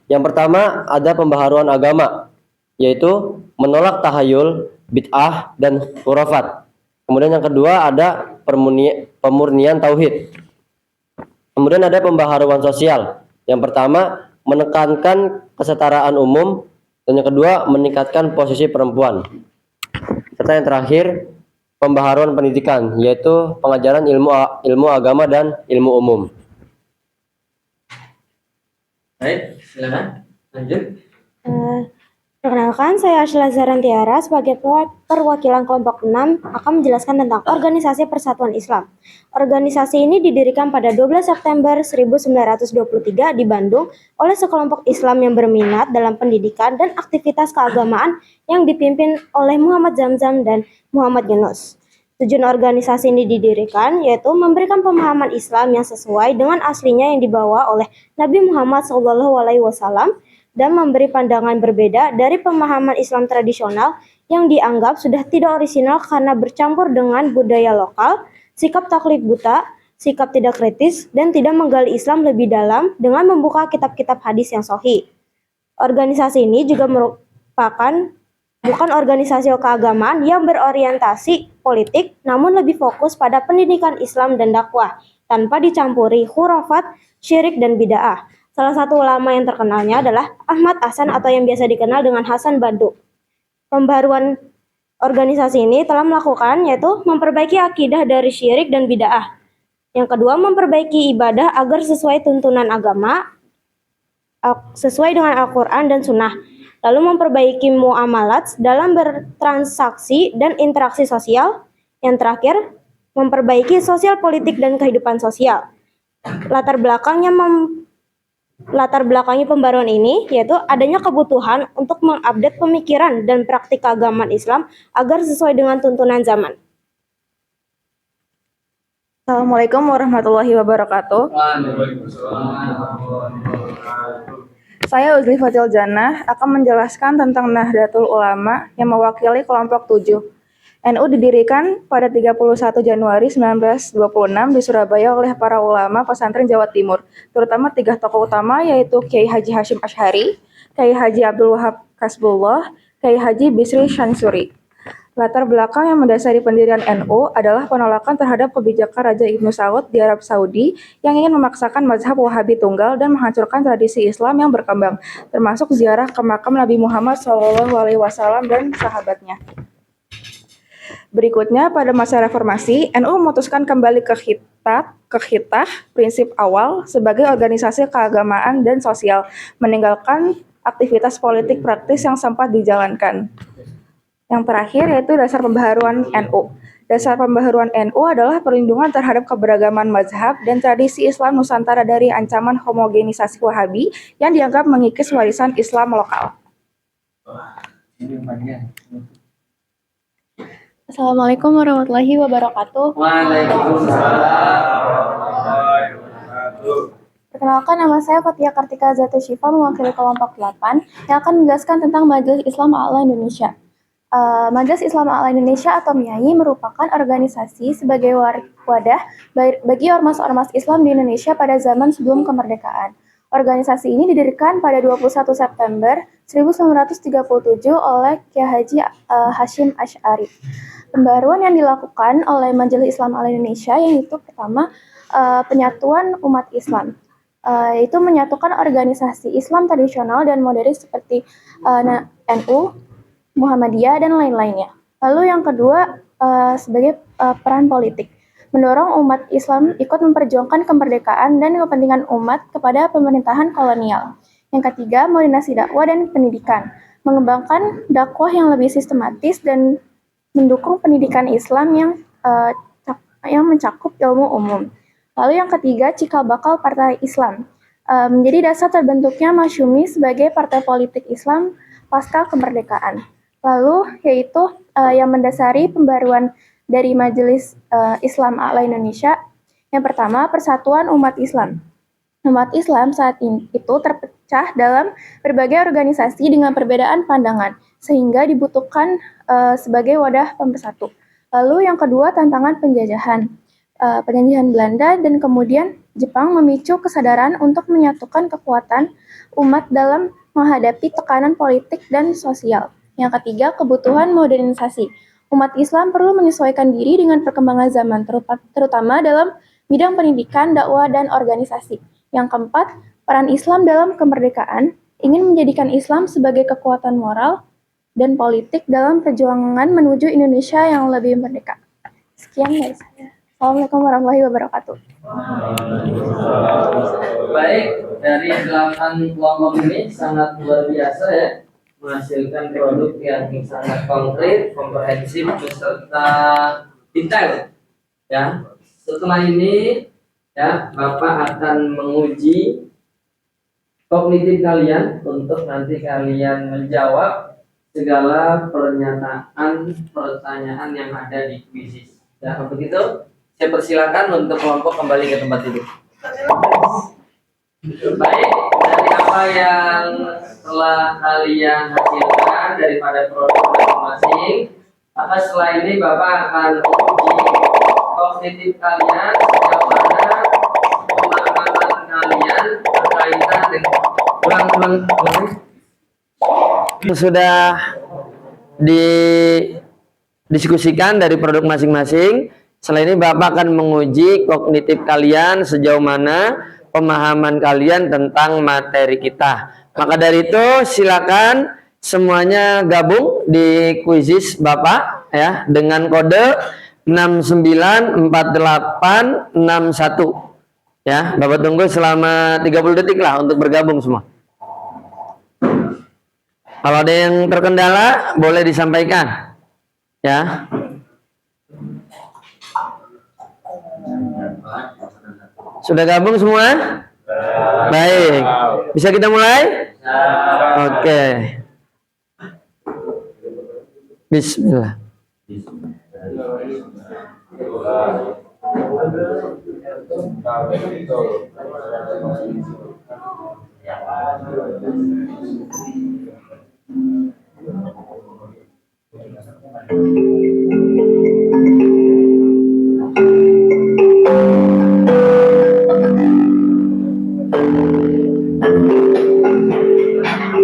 Yang pertama ada pembaharuan agama, yaitu menolak tahayul, bid'ah, dan khurafat. Kemudian yang kedua ada pemurnian tauhid. Kemudian ada pembaharuan sosial. Yang pertama menekankan kesetaraan umum, dan yang kedua meningkatkan posisi perempuan. Serta yang terakhir pembaharuan pendidikan, yaitu pengajaran ilmu agama dan ilmu umum. Baik, silakan lanjut. Perkenalkan, saya Ashla Zarantiara sebagai perwakilan kelompok 6 akan menjelaskan tentang Organisasi Persatuan Islam. Organisasi ini didirikan pada 12 September 1923 di Bandung oleh sekelompok Islam yang berminat dalam pendidikan dan aktivitas keagamaan yang dipimpin oleh Muhammad Zamzam dan Muhammad Yunus. Tujuan organisasi ini didirikan yaitu memberikan pemahaman Islam yang sesuai dengan aslinya yang dibawa oleh Nabi Muhammad SAW dan memberi pandangan berbeda dari pemahaman Islam tradisional yang dianggap sudah tidak orisinal karena bercampur dengan budaya lokal, sikap taklid buta, sikap tidak kritis, dan tidak menggali Islam lebih dalam dengan membuka kitab-kitab hadis yang sahih. Organisasi ini juga merupakan bukan organisasi keagamaan yang berorientasi politik, namun lebih fokus pada pendidikan Islam dan dakwah, tanpa dicampuri khurafat, syirik, dan bid'ah. Salah satu ulama yang terkenalnya adalah Ahmad Hasan atau yang biasa dikenal dengan Hasan Bandu. Pembaruan organisasi ini telah melakukan yaitu memperbaiki akidah dari syirik dan bid'ah. Yang kedua, memperbaiki ibadah agar sesuai tuntunan agama, sesuai dengan Al-Quran dan Sunnah. Lalu memperbaiki muamalat dalam bertransaksi dan interaksi sosial. Yang terakhir, memperbaiki sosial politik dan kehidupan sosial. Latar belakangnya pembaruan ini yaitu adanya kebutuhan untuk mengupdate pemikiran dan praktik keagamaan Islam agar sesuai dengan tuntunan zaman. Assalamualaikum warahmatullahi wabarakatuh. Saya Uzli Fatil Jannah akan menjelaskan tentang Nahdlatul Ulama yang mewakili kelompok 7. NU didirikan pada 31 Januari 1926 di Surabaya oleh para ulama pesantren Jawa Timur, terutama 3 tokoh utama yaitu Kiai Haji Hashim Asy'ari, Kiai Haji Abdul Wahab Kasbullah, Kiai Haji Bisri Syansuri. Latar belakang yang mendasari pendirian NU adalah penolakan terhadap kebijakan Raja Ibnu Saud di Arab Saudi yang ingin memaksakan mazhab Wahabi tunggal dan menghancurkan tradisi Islam yang berkembang, termasuk ziarah ke makam Nabi Muhammad SAW dan sahabatnya. Berikutnya, pada masa reformasi, NU memutuskan kembali ke khitah prinsip awal sebagai organisasi keagamaan dan sosial, meninggalkan aktivitas politik praktis yang sempat dijalankan. Yang terakhir yaitu dasar pembaharuan NU. Dasar pembaharuan NU adalah perlindungan terhadap keberagaman mazhab dan tradisi Islam Nusantara dari ancaman homogenisasi Wahabi yang dianggap mengikis warisan Islam lokal. Assalamualaikum warahmatullahi wabarakatuh. Perkenalkan, nama saya Fatia Kartika Zatu Syifa mewakili kelompok 8 yang akan menjelaskan tentang Majelis Islam A'la Indonesia. Majelis Islam Al Indonesia atau MIAI merupakan organisasi sebagai wadah bagi ormas-ormas Islam di Indonesia pada zaman sebelum kemerdekaan. Organisasi ini didirikan pada 21 September 1937 oleh Kiai Haji Hashim Asy'ari. Pembaruan yang dilakukan oleh Majelis Islam Al Indonesia yaitu pertama penyatuan umat Islam, yaitu menyatukan organisasi Islam tradisional dan modern seperti NU, Muhammadiyah, dan lain-lainnya. Lalu yang kedua sebagai peran politik, mendorong umat Islam ikut memperjuangkan kemerdekaan dan kepentingan umat kepada pemerintahan kolonial. Yang ketiga, modernisasi dakwah dan pendidikan, mengembangkan dakwah yang lebih sistematis dan mendukung pendidikan Islam yang mencakup ilmu umum. Lalu yang ketiga, cikal bakal Partai Islam, menjadi dasar terbentuknya Masyumi sebagai partai politik Islam pasca kemerdekaan. Lalu yaitu yang mendasari pembaruan dari Majelis Islam Al Indonesia. Yang pertama, persatuan umat Islam. Umat Islam saat itu terpecah dalam berbagai organisasi dengan perbedaan pandangan, sehingga dibutuhkan sebagai wadah pemersatu. Lalu yang kedua, tantangan penjajahan. Penjajahan Belanda dan kemudian Jepang memicu kesadaran untuk menyatukan kekuatan umat dalam menghadapi tekanan politik dan sosial. Yang ketiga, kebutuhan modernisasi. Umat Islam perlu menyesuaikan diri dengan perkembangan zaman, terutama dalam bidang pendidikan, dakwah, dan organisasi. Yang keempat, peran Islam dalam kemerdekaan, ingin menjadikan Islam sebagai kekuatan moral dan politik dalam perjuangan menuju Indonesia yang lebih merdeka. Sekian dari saya. Assalamualaikum warahmatullahi wabarakatuh. Baik, dari 8 kelompok ini sangat luar biasa ya, menghasilkan produk yang sangat konkret, komprehensif, beserta detail. Ya, setelah ini ya Bapak akan menguji kognitif kalian untuk nanti kalian menjawab segala pertanyaan yang ada di kuisis. Ya, begitu. Saya persilakan untuk kelompok kembali ke tempat duduk. Baik, dari apa yang telah kalian hasilkan daripada produk masing-masing, maka setelah ini Bapak akan uji kognitif kalian sejauh mana pemahaman kalian berkaitan dengan ulang. Sudah didiskusikan dari produk masing-masing. Setelah ini Bapak akan menguji kognitif kalian sejauh mana pemahaman kalian tentang materi kita. Maka dari itu silakan semuanya gabung di kuisis Bapak ya dengan kode 694861. Ya, Bapak tunggu selama 30 detik lah untuk bergabung semua. Kalau ada yang terkendala boleh disampaikan. Ya. Sudah gabung semua? Baik. Bisa kita mulai? Oke. Bismillah.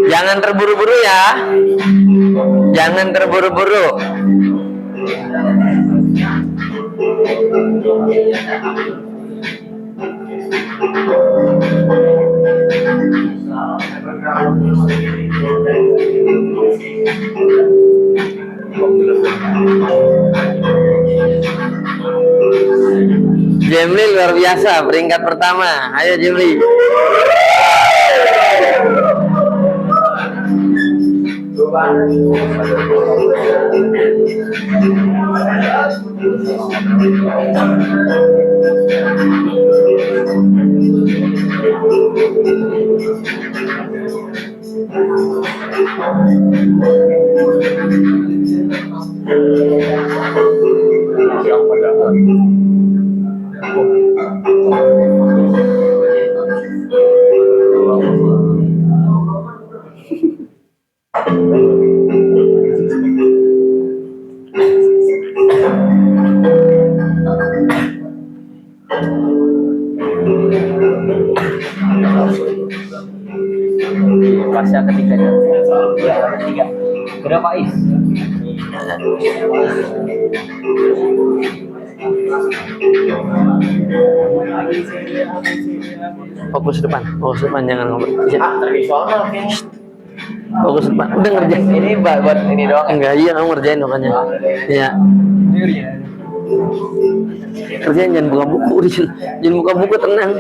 Jangan terburu-buru ya. Jangan terburu-buru. Jemli luar biasa, peringkat pertama. Ayo Jemli. Pasca ketiga dan ketiga. Berapa is? Fokus depan jangan ngobrol. Tradisional kayaknya. Fokus depan. Udah ngerjain. Ini buat ini doang. Enggak, iya kamu ngerjain makanya. Iya. Kerjain, jangan buka buku, jangan buka buku, tenang.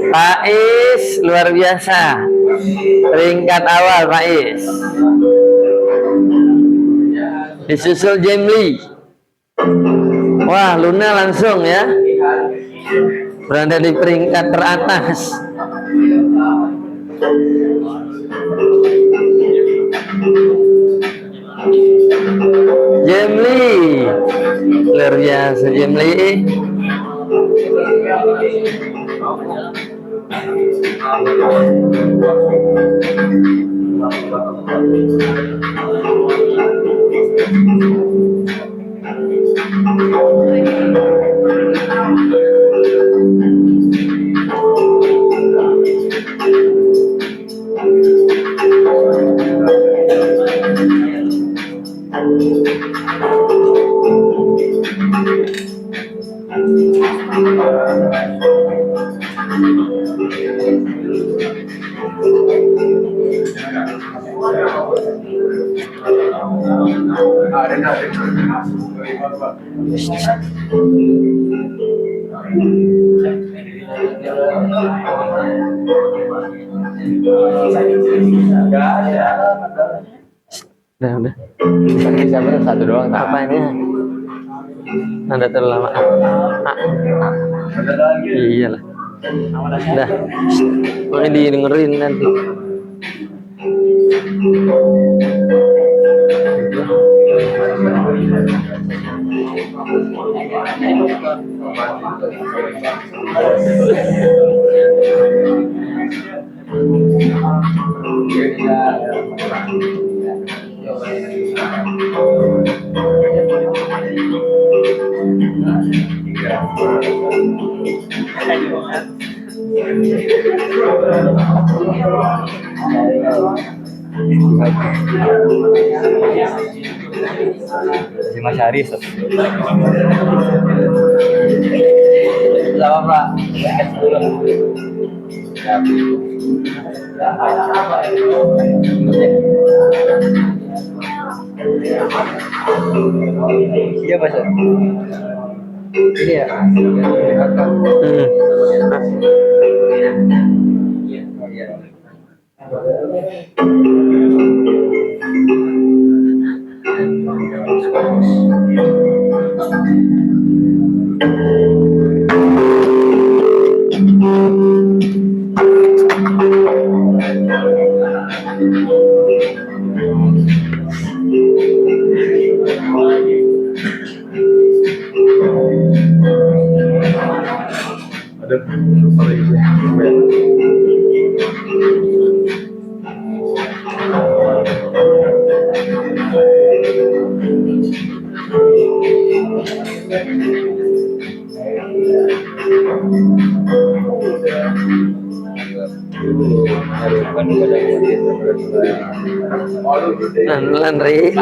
Pak Is luar biasa, peringkat awal Pak Is. Disusul Jemli. Wah, Luna langsung ya berada di peringkat teratas. Jemli luar biasa, Jemli. Udah. Satu doang. Apanya? Nada terlalu lama. Iyalah. Udah. Makanya didengerin nanti. Si Mas Haris. Lama Pak. Iya Pak. Ini ya. Landry.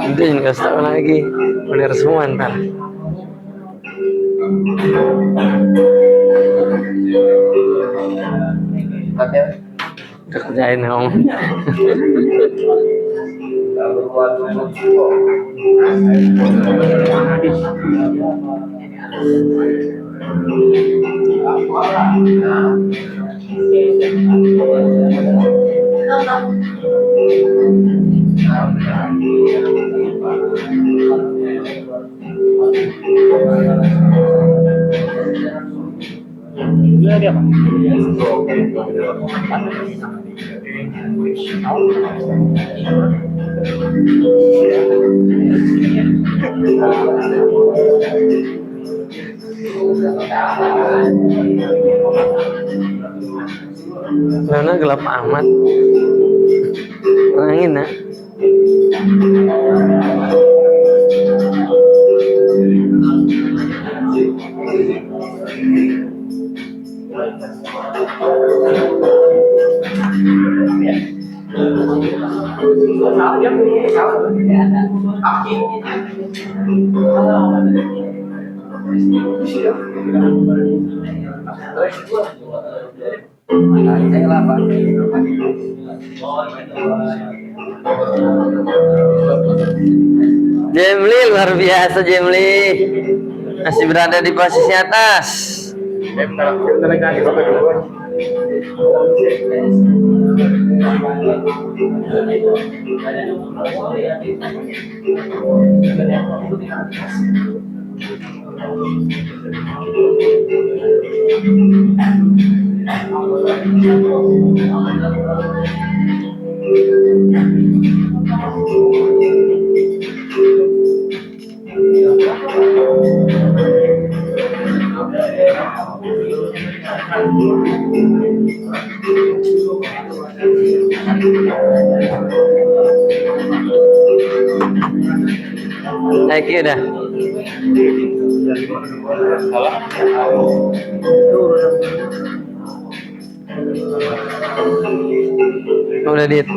Itu yang kasih tahu lagi, bener semua ntar. Udah kerjain ya om. Karena gelap amat. Terangin ya. Jemli luar biasa Jemli, masih berada di posisi atas. Naik udah. Udah dit.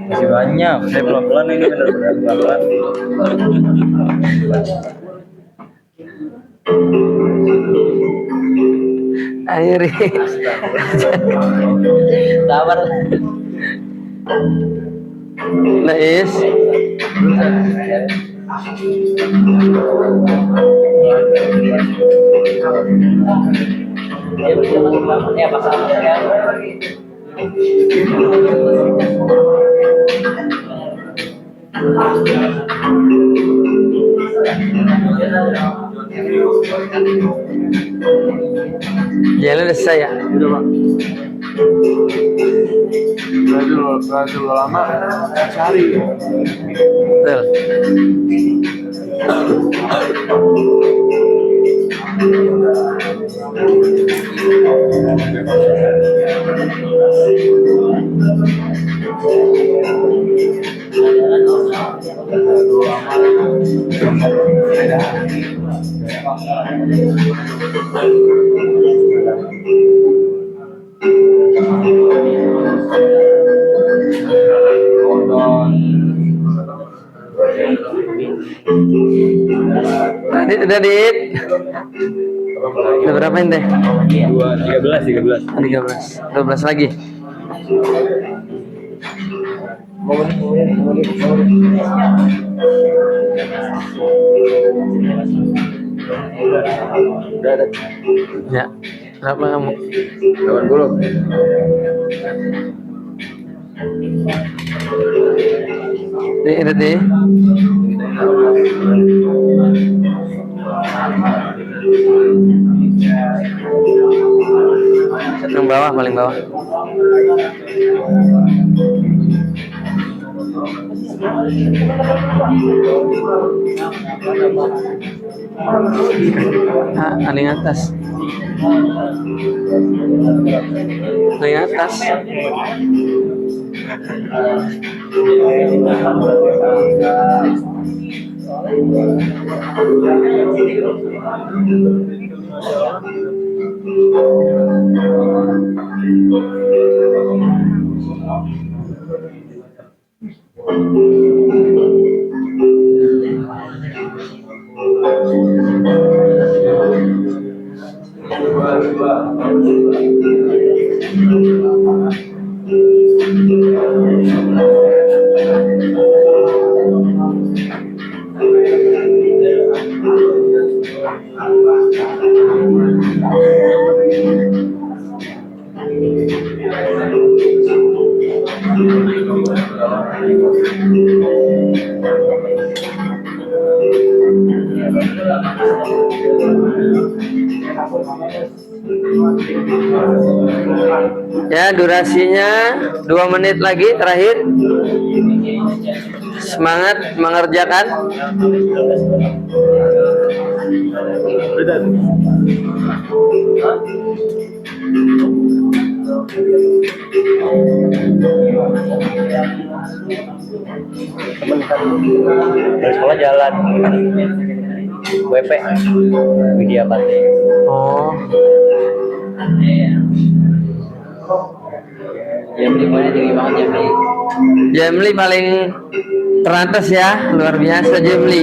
Masih banyak. Saya pelan-pelan ini benar-benar pelan-pelan. Ayo Ri. Sabar. Nais. Ya pasalnya. Jalan udah selesai ya? Udah Pak. Belajar lama cari. Betul. Dit, udah dit. Udah berapa ini teh? 13. 12 lagi. Ya, berapa kamu? 80. Ini deh. Yang bawah, paling bawah. Paling atas. Paling atas. Ya, durasinya 2 menit lagi terakhir. Semangat mengerjakan. Dari sekolah jalan. WP Widya Pati. Oh, Jamli mana tinggi banget Jamli. Jamli paling teratas ya, luar biasa Jamli.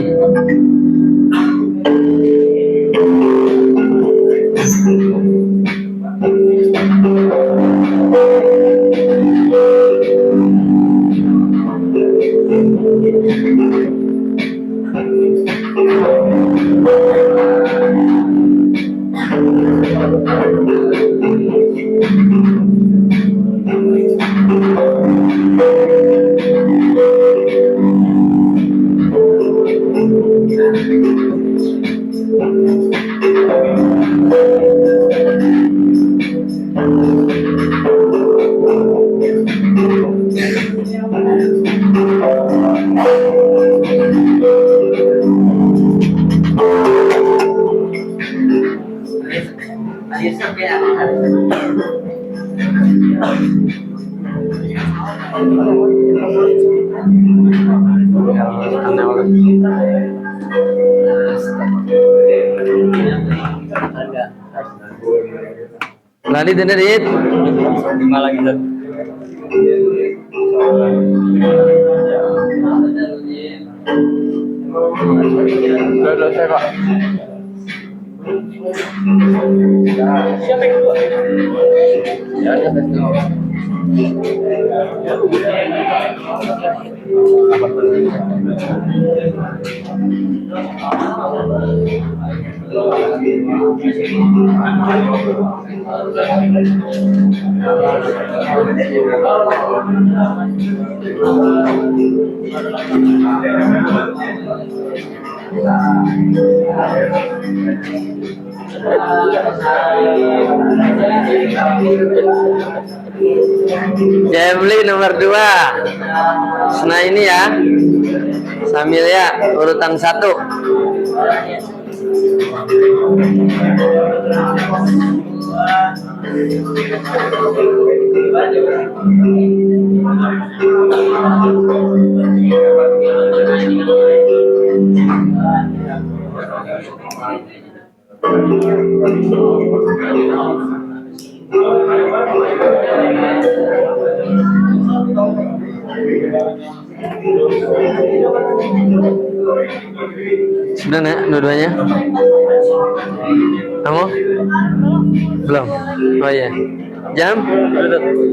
Lali dengerin. 5 lagi Ustaz. Udah selesai Pak. Siapa yang kedua? Jamli nomor 2. Nah ini ya, Samilia urutan 1. Sudah nak dua-duanya? Kamu? Belum? Oh iya. Jam?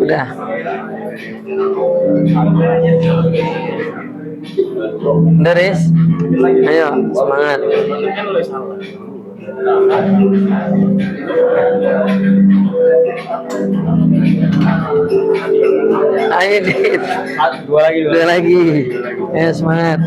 Udah. Udah Riz? Ayo semangat. Ayo Dit. 2 lagi. Ayo semangat.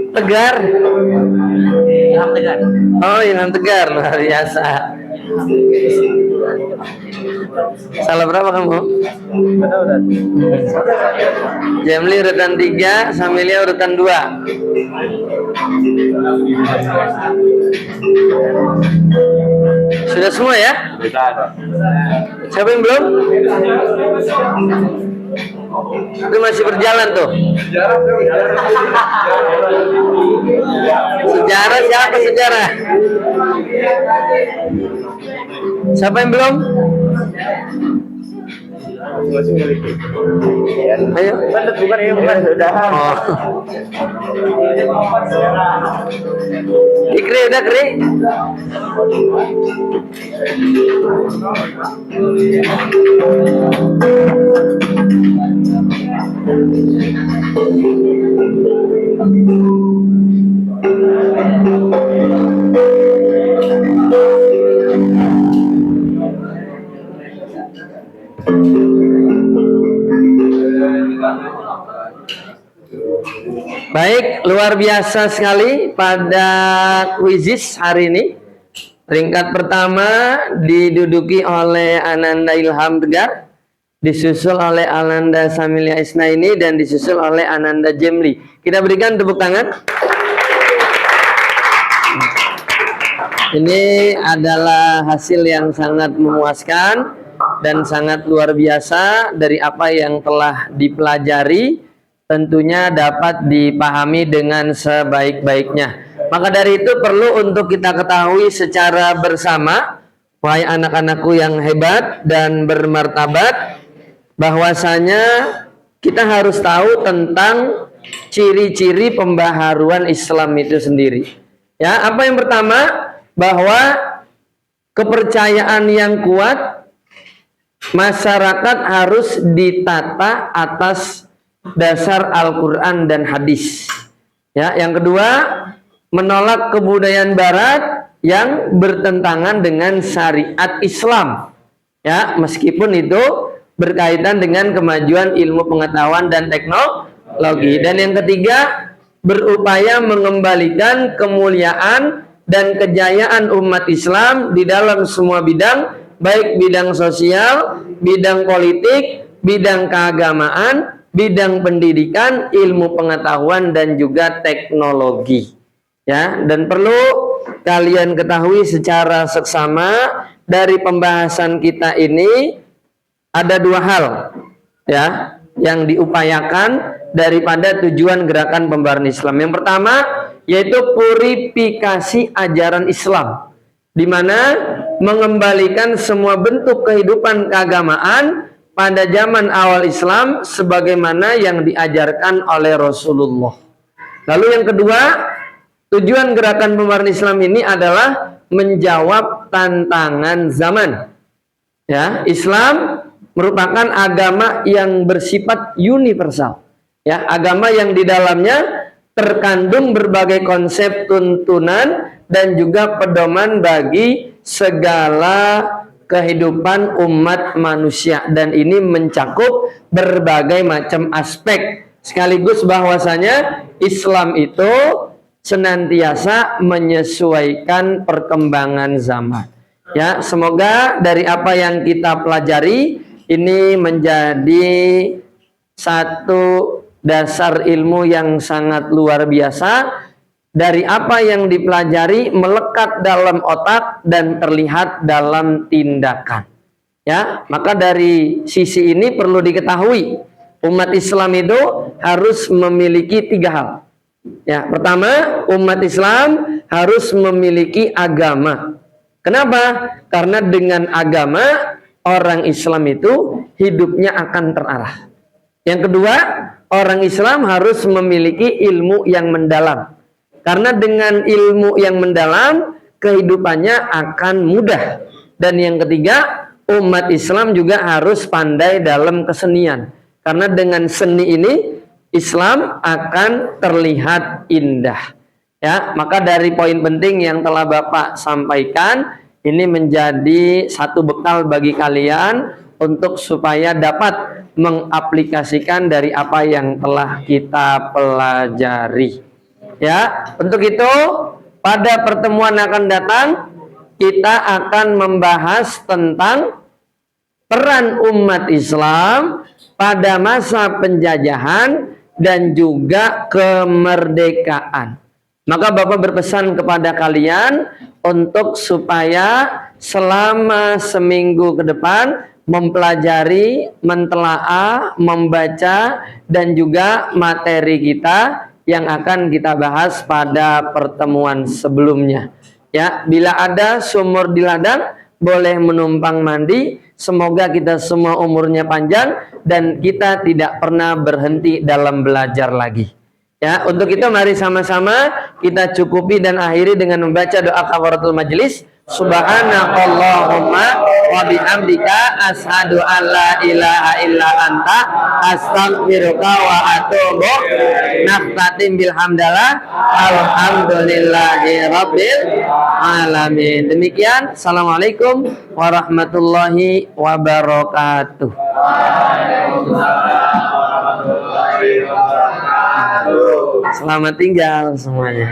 Tegar. Ilham Tegar. Oh, Ilham Tegar, luar biasa. Salah berapa kamu? Jamli urutan 3, Samilia urutan 2. Sudah semua ya? Siapa yang belum? Itu masih berjalan tuh. Sejarah siapa sejarah? Siapa yang belum? masing-masing miliki. Ayo. Bukan ini bukan sudah. Oh. Ikri udah Kri? Baik, luar biasa sekali pada kuisis hari ini. Peringkat pertama diduduki oleh Ananda Ilham Tegar, disusul oleh Ananda Samilia Isnaini, dan disusul oleh Ananda Jemli. Kita berikan tepuk tangan. Ini adalah hasil yang sangat memuaskan dan sangat luar biasa dari apa yang telah dipelajari, tentunya dapat dipahami dengan sebaik-baiknya. Maka dari itu perlu untuk kita ketahui secara bersama, wahai anak-anakku yang hebat dan bermartabat, bahwasanya kita harus tahu tentang ciri-ciri pembaharuan Islam itu sendiri. Ya, apa yang pertama? Bahwa kepercayaan yang kuat, masyarakat harus ditata atas dasar Al-Quran dan hadis. Ya, yang kedua, menolak kebudayaan Barat yang bertentangan dengan syariat Islam. Ya, meskipun itu berkaitan dengan kemajuan ilmu pengetahuan dan teknologi. Dan yang ketiga, berupaya mengembalikan kemuliaan dan kejayaan umat Islam di dalam semua bidang, baik bidang sosial, bidang politik, bidang keagamaan, bidang pendidikan, ilmu pengetahuan, dan juga teknologi. Ya, dan perlu kalian ketahui secara seksama dari pembahasan kita ini ada dua hal ya yang diupayakan daripada tujuan gerakan pembaharuan Islam. Yang pertama yaitu purifikasi ajaran Islam, di mana mengembalikan semua bentuk kehidupan keagamaan pada zaman awal Islam sebagaimana yang diajarkan oleh Rasulullah. Lalu yang kedua, tujuan gerakan pembaharuan Islam ini adalah menjawab tantangan zaman. Ya, Islam merupakan agama yang bersifat universal. Ya, agama yang di dalamnya terkandung berbagai konsep tuntunan dan juga pedoman bagi segala kehidupan umat manusia, dan ini mencakup berbagai macam aspek, sekaligus bahwasanya Islam itu senantiasa menyesuaikan perkembangan zaman. Ya, semoga dari apa yang kita pelajari ini menjadi satu dasar ilmu yang sangat luar biasa. Dari apa yang dipelajari melekat dalam otak dan terlihat dalam tindakan. Ya, maka dari sisi ini perlu diketahui umat Islam itu harus memiliki tiga hal. Ya, pertama, umat Islam harus memiliki agama. Kenapa? Karena dengan agama orang Islam itu hidupnya akan terarah. Yang kedua, orang Islam harus memiliki ilmu yang mendalam. Karena dengan ilmu yang mendalam, kehidupannya akan mudah. Dan yang ketiga, umat Islam juga harus pandai dalam kesenian. Karena dengan seni ini, Islam akan terlihat indah. Ya, maka dari poin penting yang telah Bapak sampaikan, ini menjadi satu bekal bagi kalian untuk supaya dapat mengaplikasikan dari apa yang telah kita pelajari. Ya, untuk itu pada pertemuan akan datang kita akan membahas tentang peran umat Islam pada masa penjajahan dan juga kemerdekaan. Maka Bapak berpesan kepada kalian untuk supaya selama seminggu ke depan mempelajari, mentelaah, membaca, dan juga materi kita yang akan kita bahas pada pertemuan sebelumnya. Ya, bila ada sumur di ladang, boleh menumpang mandi. Semoga kita semua umurnya panjang dan kita tidak pernah berhenti dalam belajar lagi. Ya, untuk itu mari sama-sama kita cukupi dan akhiri dengan membaca doa kafaratul majelis. Subhanakallahumma wa bihamdika asyhadu an la ilaha illa anta astaghfiruka wa atubu naftatim bilhamdalah alhamdulillahi rabbil alamin. Demikian, assalamualaikum warahmatullahi wabarakatuh. Selamat tinggal semuanya.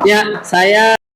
Ya, saya